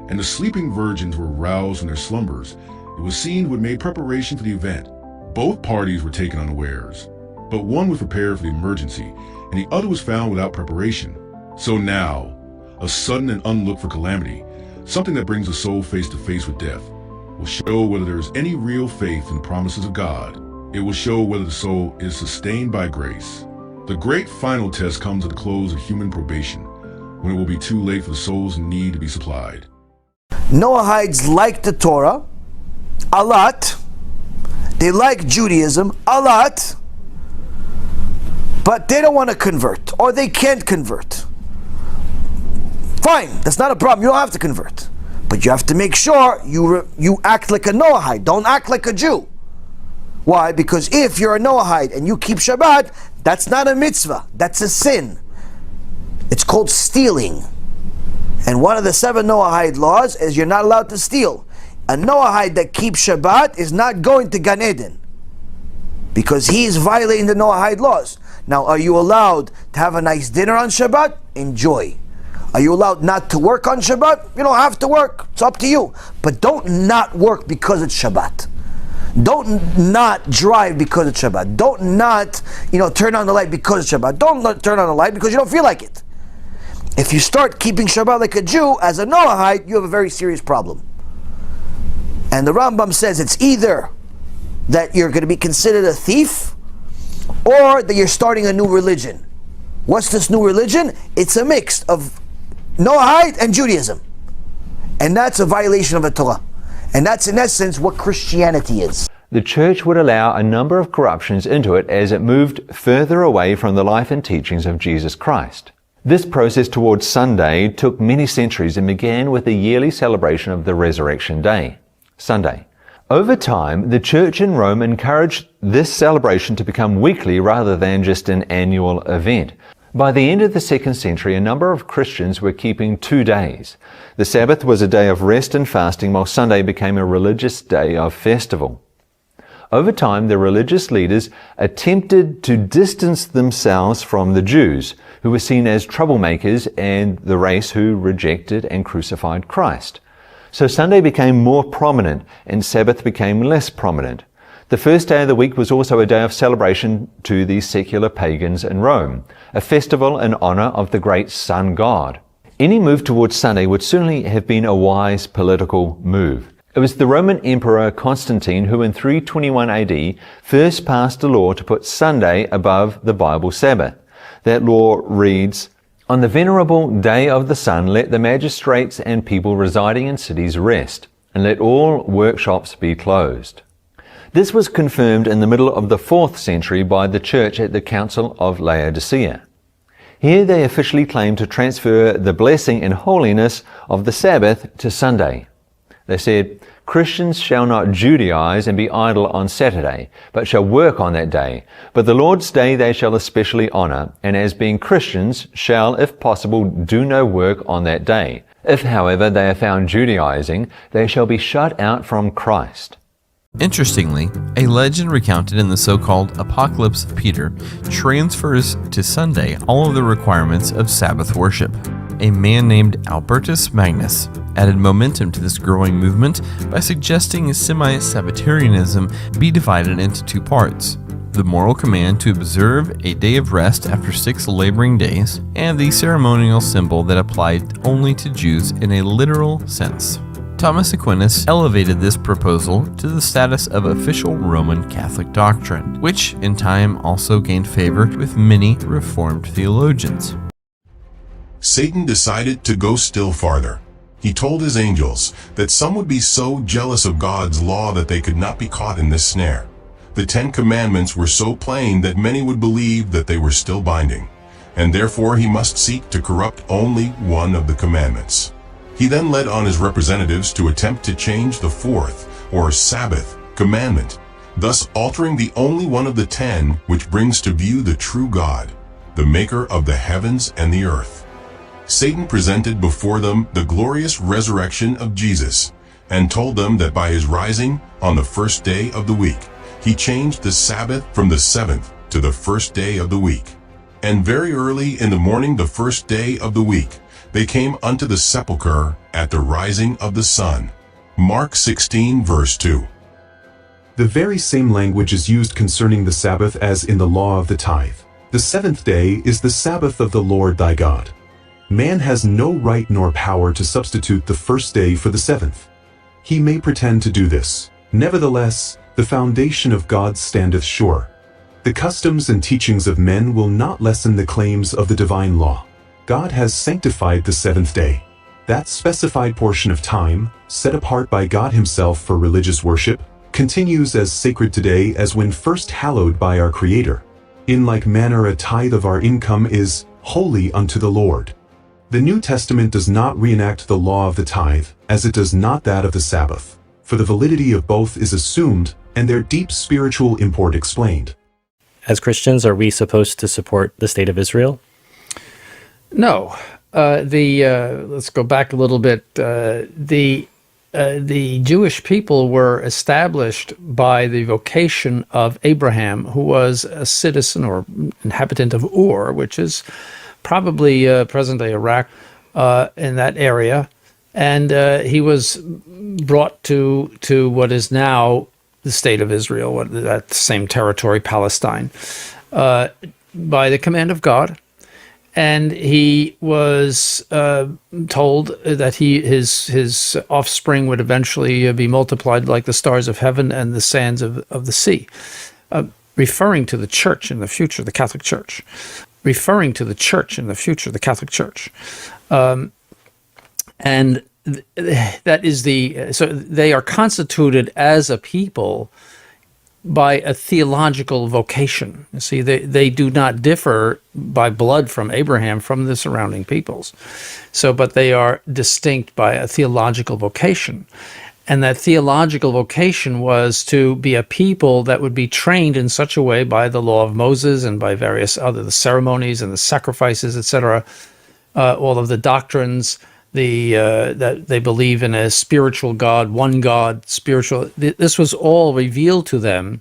And the sleeping virgins were roused from their slumbers. It was seen who had made preparation for the event. Both parties were taken unawares, but one was prepared for the emergency, and the other was found without preparation. So now, a sudden and unlooked for calamity, something that brings the soul face to face with death, will show whether there is any real faith in the promises of God. It will show whether the soul is sustained by grace. The great final test comes at the close of human probation, when it will be too late for the soul's need to be supplied. Noahides like the Torah a lot. They like Judaism a lot, but they don't want to convert, or they can't convert. Fine, that's not a problem. You don't have to convert, but you have to make sure you act like a Noahide. Don't act like a Jew. Why? Because if you're a Noahide and you keep Shabbat, that's not a mitzvah. That's a sin. It's called stealing. And one of the 7 Noahide laws is you're not allowed to steal. A Noahide that keeps Shabbat is not going to Gan Eden, because he's violating the Noahide laws. Now, are you allowed to have a nice dinner on Shabbat? Enjoy. Are you allowed not to work on Shabbat? You don't have to work. It's up to you. But don't not work because it's Shabbat. Don't not drive because it's Shabbat. Don't not, turn on the light because it's Shabbat. Don't not turn on the light because you don't feel like it. If you start keeping Shabbat like a Jew, as a Noahide, you have a very serious problem. And the Rambam says it's either that you're going to be considered a thief, or that you're starting a new religion. What's this new religion? It's a mix of Noahide and Judaism. And that's a violation of the Torah. And that's in essence what Christianity is. The church would allow a number of corruptions into it as it moved further away from the life and teachings of Jesus Christ. This process towards Sunday took many centuries and began with the yearly celebration of the Resurrection Day, Sunday. Over time, the Church in Rome encouraged this celebration to become weekly rather than just an annual event. By the end of the 2nd century, a number of Christians were keeping 2 days. The Sabbath was a day of rest and fasting, while Sunday became a religious day of festival. Over time, the religious leaders attempted to distance themselves from the Jews, who were seen as troublemakers and the race who rejected and crucified Christ. So Sunday became more prominent and Sabbath became less prominent. The first day of the week was also a day of celebration to the secular pagans in Rome, a festival in honor of the great sun god. Any move towards Sunday would certainly have been a wise political move. It was the Roman Emperor Constantine who in 321 AD first passed a law to put Sunday above the Bible Sabbath. That law reads, "On the venerable day of the sun, let the magistrates and people residing in cities rest, and let all workshops be closed." This was confirmed in the middle of the 4th century by the Church at the Council of Laodicea. Here they officially claimed to transfer the blessing and holiness of the Sabbath to Sunday. They said, "Christians shall not Judaize and be idle on Saturday, but shall work on that day. But the Lord's day they shall especially honor, and as being Christians shall, if possible, do no work on that day. If, however, they are found Judaizing, they shall be shut out from Christ." Interestingly, a legend recounted in the so-called Apocalypse of Peter transfers to Sunday all of the requirements of Sabbath worship. A man named Albertus Magnus added momentum to this growing movement by suggesting semi-Sabbatarianism be divided into 2 parts: the moral command to observe a day of rest after 6 laboring days, and the ceremonial symbol that applied only to Jews in a literal sense. Thomas Aquinas elevated this proposal to the status of official Roman Catholic doctrine, which in time also gained favor with many Reformed theologians. Satan decided to go still farther. He told his angels that some would be so jealous of God's law that they could not be caught in this snare. The 10 Commandments were so plain that many would believe that they were still binding, and therefore he must seek to corrupt only one of the commandments. He then led on his representatives to attempt to change the 4th, or Sabbath, commandment, thus altering the only one of the 10 which brings to view the true God, the maker of the heavens and the earth. Satan presented before them the glorious resurrection of Jesus, and told them that by his rising on the 1st day of the week, he changed the Sabbath from the 7th to the 1st day of the week. And very early in the morning the 1st day of the week, they came unto the sepulchre at the rising of the sun. Mark 16 verse 2. The very same language is used concerning the Sabbath as in the law of the tithe. The 7th day is the Sabbath of the Lord thy God. Man has no right nor power to substitute the 1st day for the 7th. He may pretend to do this. Nevertheless, the foundation of God standeth sure. The customs and teachings of men will not lessen the claims of the divine law. God has sanctified the 7th day. That specified portion of time, set apart by God himself for religious worship, continues as sacred today as when first hallowed by our Creator. In like manner a tithe of our income is holy unto the Lord. The New Testament does not reenact the law of the tithe, as it does not that of the Sabbath, for the validity of both is assumed and their deep spiritual import explained. As Christians, are we supposed to support the state of Israel? No. Let's go back a little bit. The Jewish people were established by the vocation of Abraham, who was a citizen or inhabitant of Ur, which is probably present-day Iraq, in that area. And he was brought to what is now the state of Israel, that same territory, Palestine, by the command of God. And he was told that his offspring would eventually be multiplied like the stars of heaven and the sands of the sea, referring to the church in the future, the Catholic Church. Referring to the church in the future, the Catholic Church. And that is so they are constituted as a people by a theological vocation. You see, they do not differ by blood from Abraham, from the surrounding peoples. So, but they are distinct by a theological vocation. And that theological vocation was to be a people that would be trained in such a way by the law of Moses and by various other the ceremonies and the sacrifices, etc., all of the doctrines, that they believe in a spiritual God, one God, spiritual. This was all revealed to them,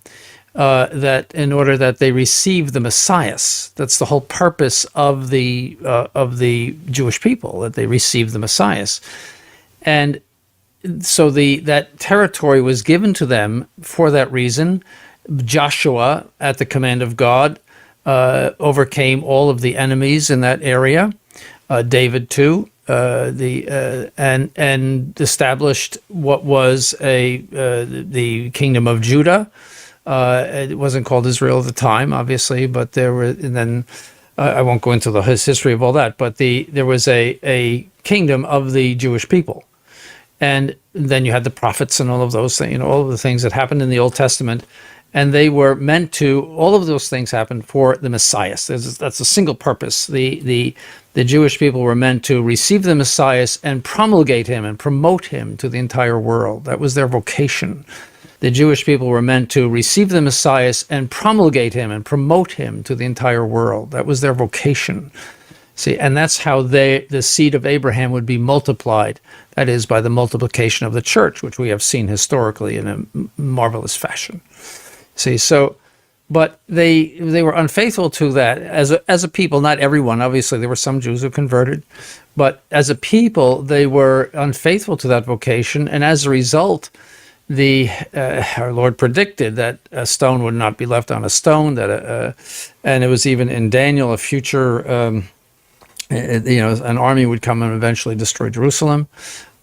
that in order that they receive the Messiah. That's the whole purpose of the Jewish people, that they receive the Messiah. And so that territory was given to them for that reason. Joshua, at the command of God, overcame all of the enemies in that area. David too. And established what was the kingdom of Judah. It wasn't called Israel at the time, obviously, but there were. And then I won't go into his history of all that. But there was a kingdom of the Jewish people, and then you had the prophets and all of those things, all of the things that happened in the Old Testament. And they were meant to, all of those things happened for the Messiah. That's a single purpose. The Jewish people were meant to receive the Messiah and promulgate him and promote him to the entire world. That was their vocation. The Jewish people were meant to receive the Messiah and promulgate him and promote him to the entire world. That was their vocation. See, and that's how the seed of Abraham would be multiplied. That is, by the multiplication of the church, which we have seen historically in a marvelous fashion. See, so, but they were unfaithful to that as a people. Not everyone, obviously, there were some Jews who converted, but as a people, they were unfaithful to that vocation, and as a result, our Lord predicted that a stone would not be left on a stone. And it was even in Daniel, a future, an army would come and eventually destroy Jerusalem.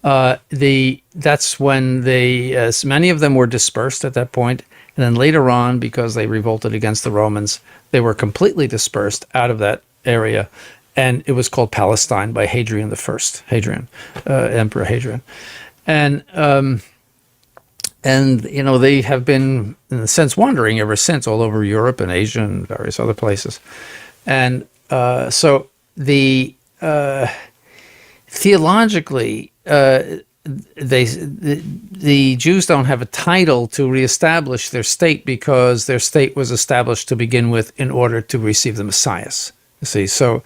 That's when many of them were dispersed at that point. And then later on, because they revolted against the Romans, they were completely dispersed out of that area. And it was called Palestine by Hadrian I, Emperor Hadrian. And they have been, in a sense, wandering ever since all over Europe and Asia and various other places. And so theologically, the Jews don't have a title to reestablish their state because their state was established to begin with in order to receive the Messiah. You see, so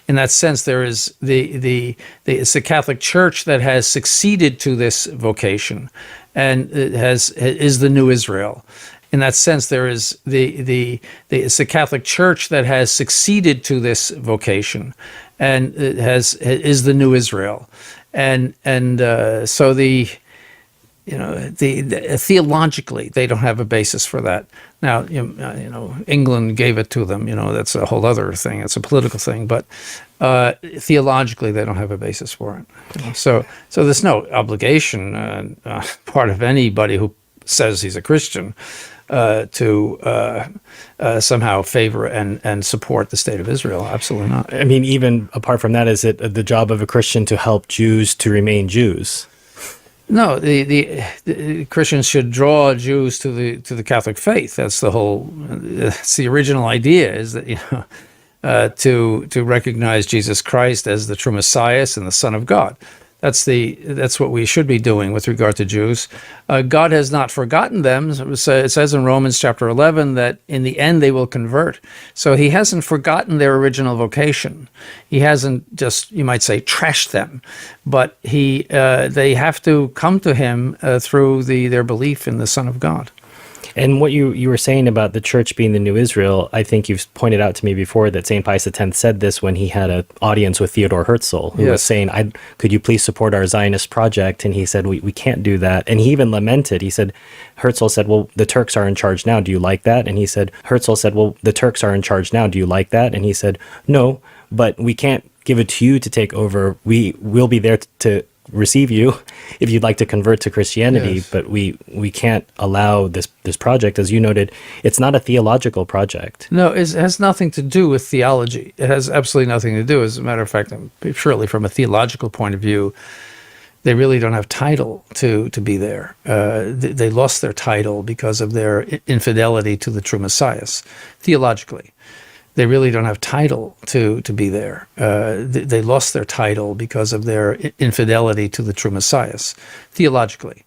in that sense, there is it's the Catholic Church that has succeeded to this vocation, and is the new Israel. In that sense, there is it's the Catholic Church that has succeeded to this vocation, and is the new Israel. So theologically, they don't have a basis for that. Now, England gave it to them. That's a whole other thing. It's a political thing, but theologically, they don't have a basis for it. So there's no obligation part of anybody who says he's a Christian to somehow favor and support the state of Israel. Absolutely not. I mean, even apart from that, is it the job of a Christian to help Jews to remain Jews? No, the Christians should draw Jews to the Catholic faith. That's the original idea, is that to recognize Jesus Christ as the true Messiah and the Son of God. That's what we should be doing with regard to Jews. God has not forgotten them. It says in Romans chapter 11 that in the end they will convert. So he hasn't forgotten their original vocation. He hasn't just, you might say, trashed them, but they have to come to him through their belief in the Son of God. And what you were saying about the church being the new Israel, I think you've pointed out to me before that St. Pius X said this when he had an audience with Theodore Herzl, who was saying, could you please support our Zionist project? And he said, we can't do that. And he even lamented. He said, Herzl said, well, the Turks are in charge now. Do you like that? And Herzl said, well, the Turks are in charge now. Do you like that? And he said, no, but we can't give it to you to take over. We will be there to receive you if you'd like to convert to Christianity, but we can't allow this project. As you noted, it's not a theological project. No, it has nothing to do with theology. It has absolutely nothing to do. As a matter of fact, surely from a theological point of view, They really don't have title to be there. They lost their title because of their infidelity to the true Messiahs, theologically. They really don't have title to be there. They lost their title because of their infidelity to the true Messiahs, theologically.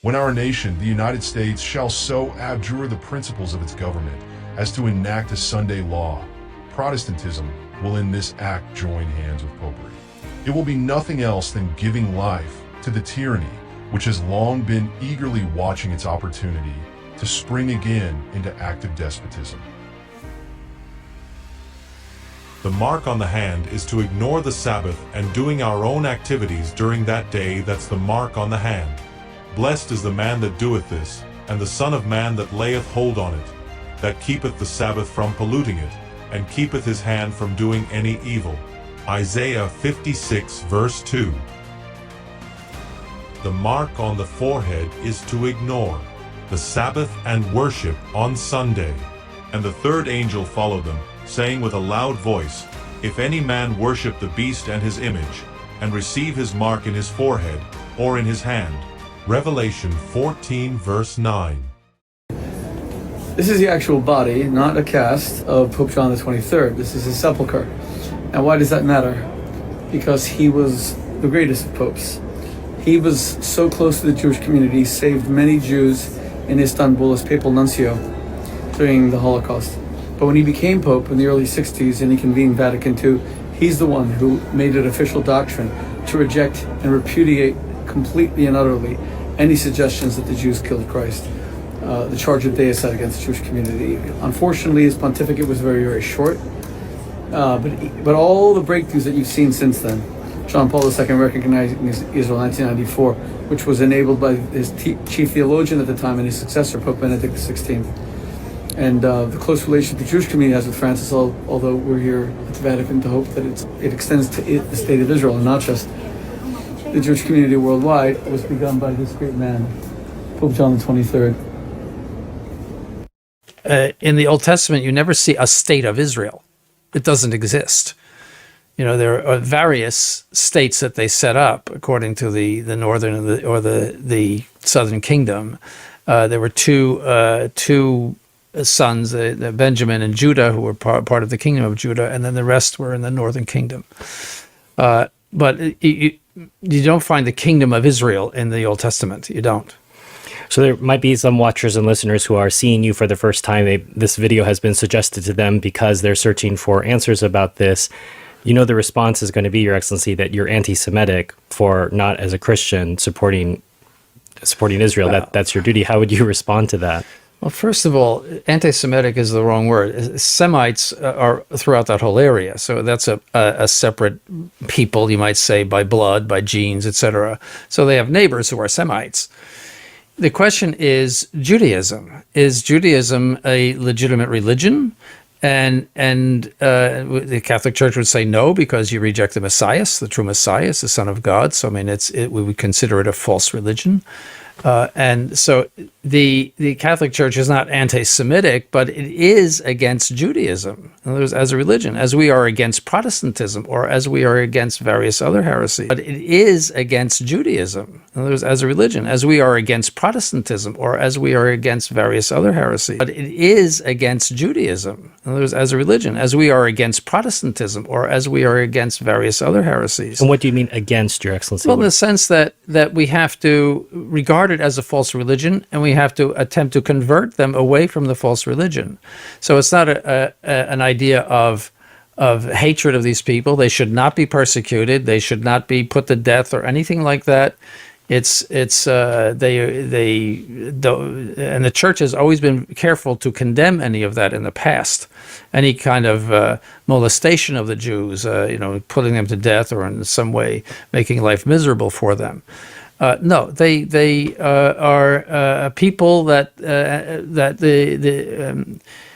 When our nation, the United States, shall so abjure the principles of its government as to enact a Sunday law, Protestantism will in this act join hands with popery. It will be nothing else than giving life to the tyranny which has long been eagerly watching its opportunity to spring again into active despotism. The mark on the hand is to ignore the Sabbath and doing our own activities during that day. That's the mark on the hand. Blessed is the man that doeth this, and the Son of Man that layeth hold on it, that keepeth the Sabbath from polluting it, and keepeth his hand from doing any evil. Isaiah 56 verse 2. The mark on the forehead is to ignore the Sabbath and worship on Sunday. And the third angel followed them, saying with a loud voice, If any man worship the beast and his image, and receive his mark in his forehead, or in his hand. Revelation 14 verse 9. This is the actual body, not a cast, of Pope John the 23rd. This is his sepulcher. Now why does that matter? Because he was the greatest of popes. He was so close to the Jewish community, saved many Jews in Istanbul as papal nuncio during the Holocaust. But when he became Pope in the early 60s and he convened Vatican II, he's the one who made it official doctrine to reject and repudiate completely and utterly any suggestions that the Jews killed Christ. The charge of deicide against the Jewish community. Unfortunately, his pontificate was very, very short. But all the breakthroughs that you've seen since then, John Paul II recognizing Israel in 1994, which was enabled by his chief theologian at the time and his successor, Pope Benedict XVI. And the close relationship the Jewish community has with Francis, although we're here at the Vatican to hope that it extends to the state of Israel and not just the Jewish community worldwide, was begun by this great man, Pope John the 23rd. In the Old Testament, you never see a state of Israel. It doesn't exist. You know, there are various states that they set up according to the northern and the southern kingdom. There were two sons, Benjamin and Judah, who were part of the kingdom of Judah, and then the rest were in the northern kingdom. But you don't find the kingdom of Israel in the Old Testament. You don't. So there might be some watchers and listeners who are seeing you for the first time. This video has been suggested to them because they're searching for answers about this. You know the response is going to be, Your Excellency, that you're anti-Semitic for not, as a Christian, supporting Israel. That's your duty. How would you respond to that? Well, first of all, anti-Semitic is the wrong word. Semites are throughout that whole area. So that's a separate people, you might say, by blood, by genes, etc. So they have neighbors who are Semites. The question is Judaism. Is Judaism a legitimate religion? And the Catholic Church would say no, because you reject the Messiah, the true Messiah, the Son of God. So I mean, we would consider it a false religion. And so the Catholic Church is not anti-Semitic, but it is against Judaism, in other words, as a religion, as we are against Protestantism or as we are against various other heresies. But it is against Judaism, in other words, as a religion, as we are against Protestantism or as we are against various other heresies. But it is against Judaism, in other words, as a religion, as we are against Protestantism or as we are against various other heresies. And what do you mean against, Your Excellency? Well, in the sense that we have to regard it as a false religion, and we have to attempt to convert them away from the false religion. So it's not an idea of hatred of these people. They should not be persecuted. They should not be put to death or anything like that. And the church has always been careful to condemn any of that in the past. Any kind of molestation of the Jews, putting them to death or in some way making life miserable for them. No, they are people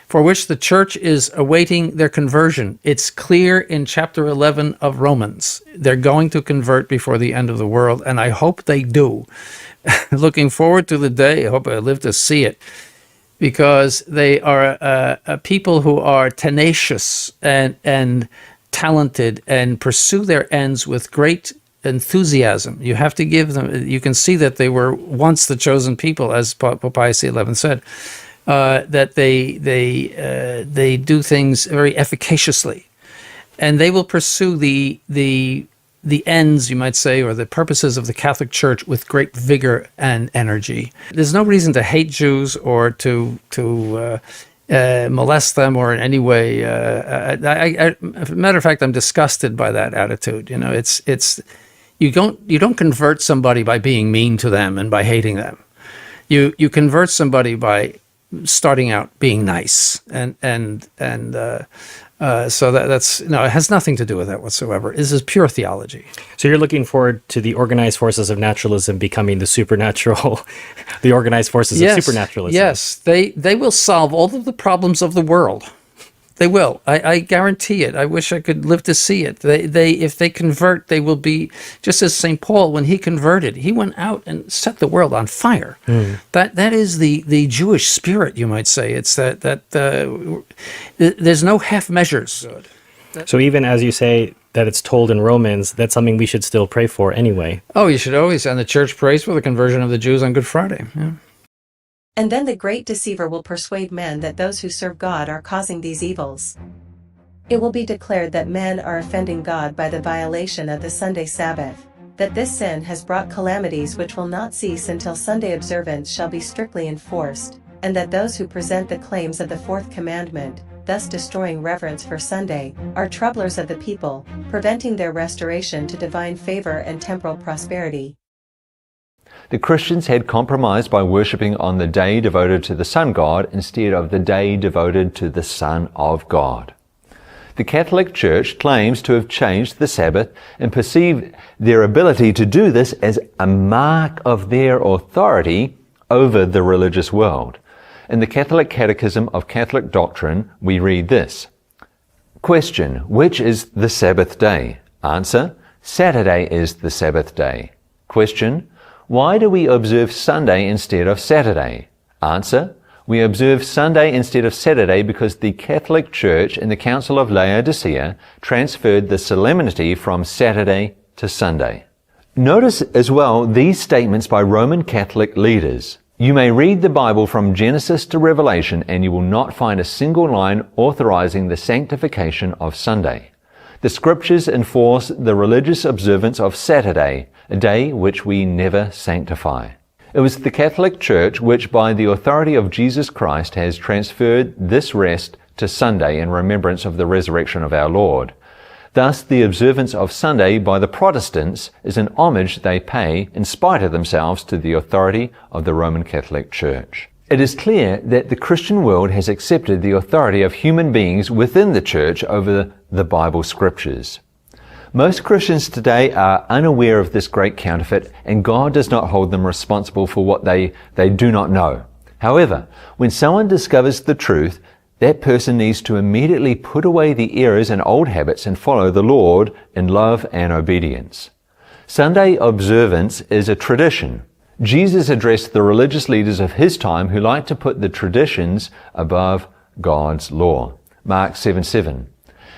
for which the church is awaiting their conversion. It's clear in chapter 11 of Romans. They're going to convert before the end of the world, and I hope they do. Looking forward to the day. I hope I live to see it, because they are people who are tenacious and talented and pursue their ends with great enthusiasm. You have to give them, you can see that they were once the chosen people, as Pope Pius XI said, that they do things very efficaciously. And they will pursue the ends, you might say, or the purposes of the Catholic Church with great vigor and energy. There's no reason to hate Jews or to molest them or in any way. As a matter of fact, I'm disgusted by that attitude. You know, it's you don't convert somebody by being mean to them and by hating them. You convert somebody by starting out being nice so that's no, it has nothing to do with that whatsoever. This is pure theology. So you're looking forward to the organized forces of naturalism becoming the supernatural, the organized forces of supernaturalism. Yes, they will solve all of the problems of the world. They will. I guarantee it. I wish I could live to see it. They if they convert, they will be just as St. Paul, when he converted, he went out and set the world on fire. That is the Jewish spirit, you might say. It's that there's no half measures. So even as you say that it's told in Romans, that's something we should still pray for anyway. Oh, you should always, and the church prays for the conversion of the Jews on Good Friday. Yeah. And then the great deceiver will persuade men that those who serve God are causing these evils. It will be declared that men are offending God by the violation of the Sunday Sabbath, that this sin has brought calamities which will not cease until Sunday observance shall be strictly enforced, and that those who present the claims of the fourth commandment, thus destroying reverence for Sunday, are troublers of the people, preventing their restoration to divine favor and temporal prosperity. The Christians had compromised by worshipping on the day devoted to the sun god instead of the day devoted to the Son of God. The Catholic Church claims to have changed the Sabbath and perceived their ability to do this as a mark of their authority over the religious world. In the Catholic Catechism of Catholic Doctrine, we read this. Question: which is the Sabbath day? Answer: Saturday is the Sabbath day. Question: why do we observe Sunday instead of Saturday? Answer: we observe Sunday instead of Saturday because the Catholic Church in the Council of Laodicea transferred the solemnity from Saturday to Sunday. Notice as well these statements by Roman Catholic leaders. You may read the Bible from Genesis to Revelation and you will not find a single line authorizing the sanctification of Sunday. The scriptures enforce the religious observance of Saturday, a day which we never sanctify. It was the Catholic Church which, by the authority of Jesus Christ, has transferred this rest to Sunday in remembrance of the resurrection of our Lord. Thus, the observance of Sunday by the Protestants is an homage they pay, in spite of themselves, to the authority of the Roman Catholic Church. It is clear that the Christian world has accepted the authority of human beings within the Church over the Bible Scriptures. Most Christians today are unaware of this great counterfeit, and God does not hold them responsible for what they do not know. However, when someone discovers the truth, that person needs to immediately put away the errors and old habits and follow the Lord in love and obedience. Sunday observance is a tradition. Jesus addressed the religious leaders of his time who liked to put the traditions above God's law. Mark 7:7.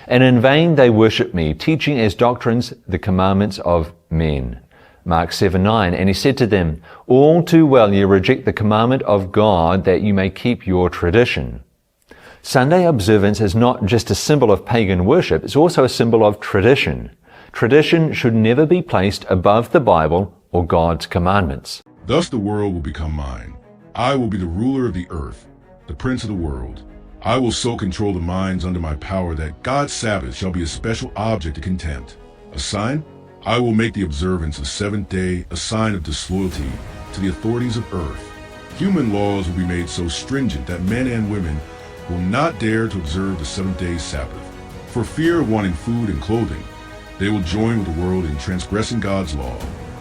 And in vain they worship me, teaching as doctrines the commandments of men. Mark 7:9. And he said to them, all too well you reject the commandment of God that you may keep your tradition. Sunday observance is not just a symbol of pagan worship, it's also a symbol of tradition. Tradition should never be placed above the Bible or God's commandments. Thus the world will become mine. I will be the ruler of the earth, the prince of the world. I will so control the minds under my power that God's Sabbath shall be a special object of contempt. A sign? I will make the observance of the seventh day a sign of disloyalty to the authorities of earth. Human laws will be made so stringent that men and women will not dare to observe the seventh-day Sabbath. For fear of wanting food and clothing, they will join with the world in transgressing God's law.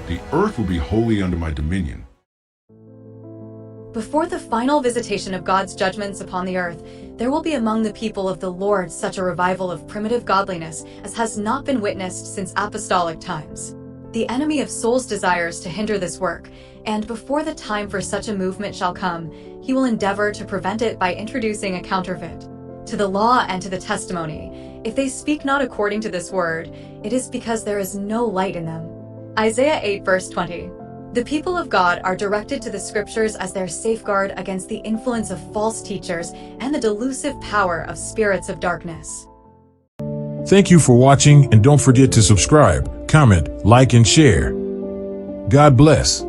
The earth will be wholly under my dominion. Before the final visitation of God's judgments upon the earth, there will be among the people of the Lord such a revival of primitive godliness as has not been witnessed since apostolic times. The enemy of souls desires to hinder this work, and before the time for such a movement shall come, he will endeavor to prevent it by introducing a counterfeit. To the law and to the testimony, if they speak not according to this word, it is because there is no light in them. Isaiah 8 verse 20. The people of God are directed to the scriptures as their safeguard against the influence of false teachers and the delusive power of spirits of darkness. Thank you for watching, and don't forget to subscribe, comment, like, and share. God bless.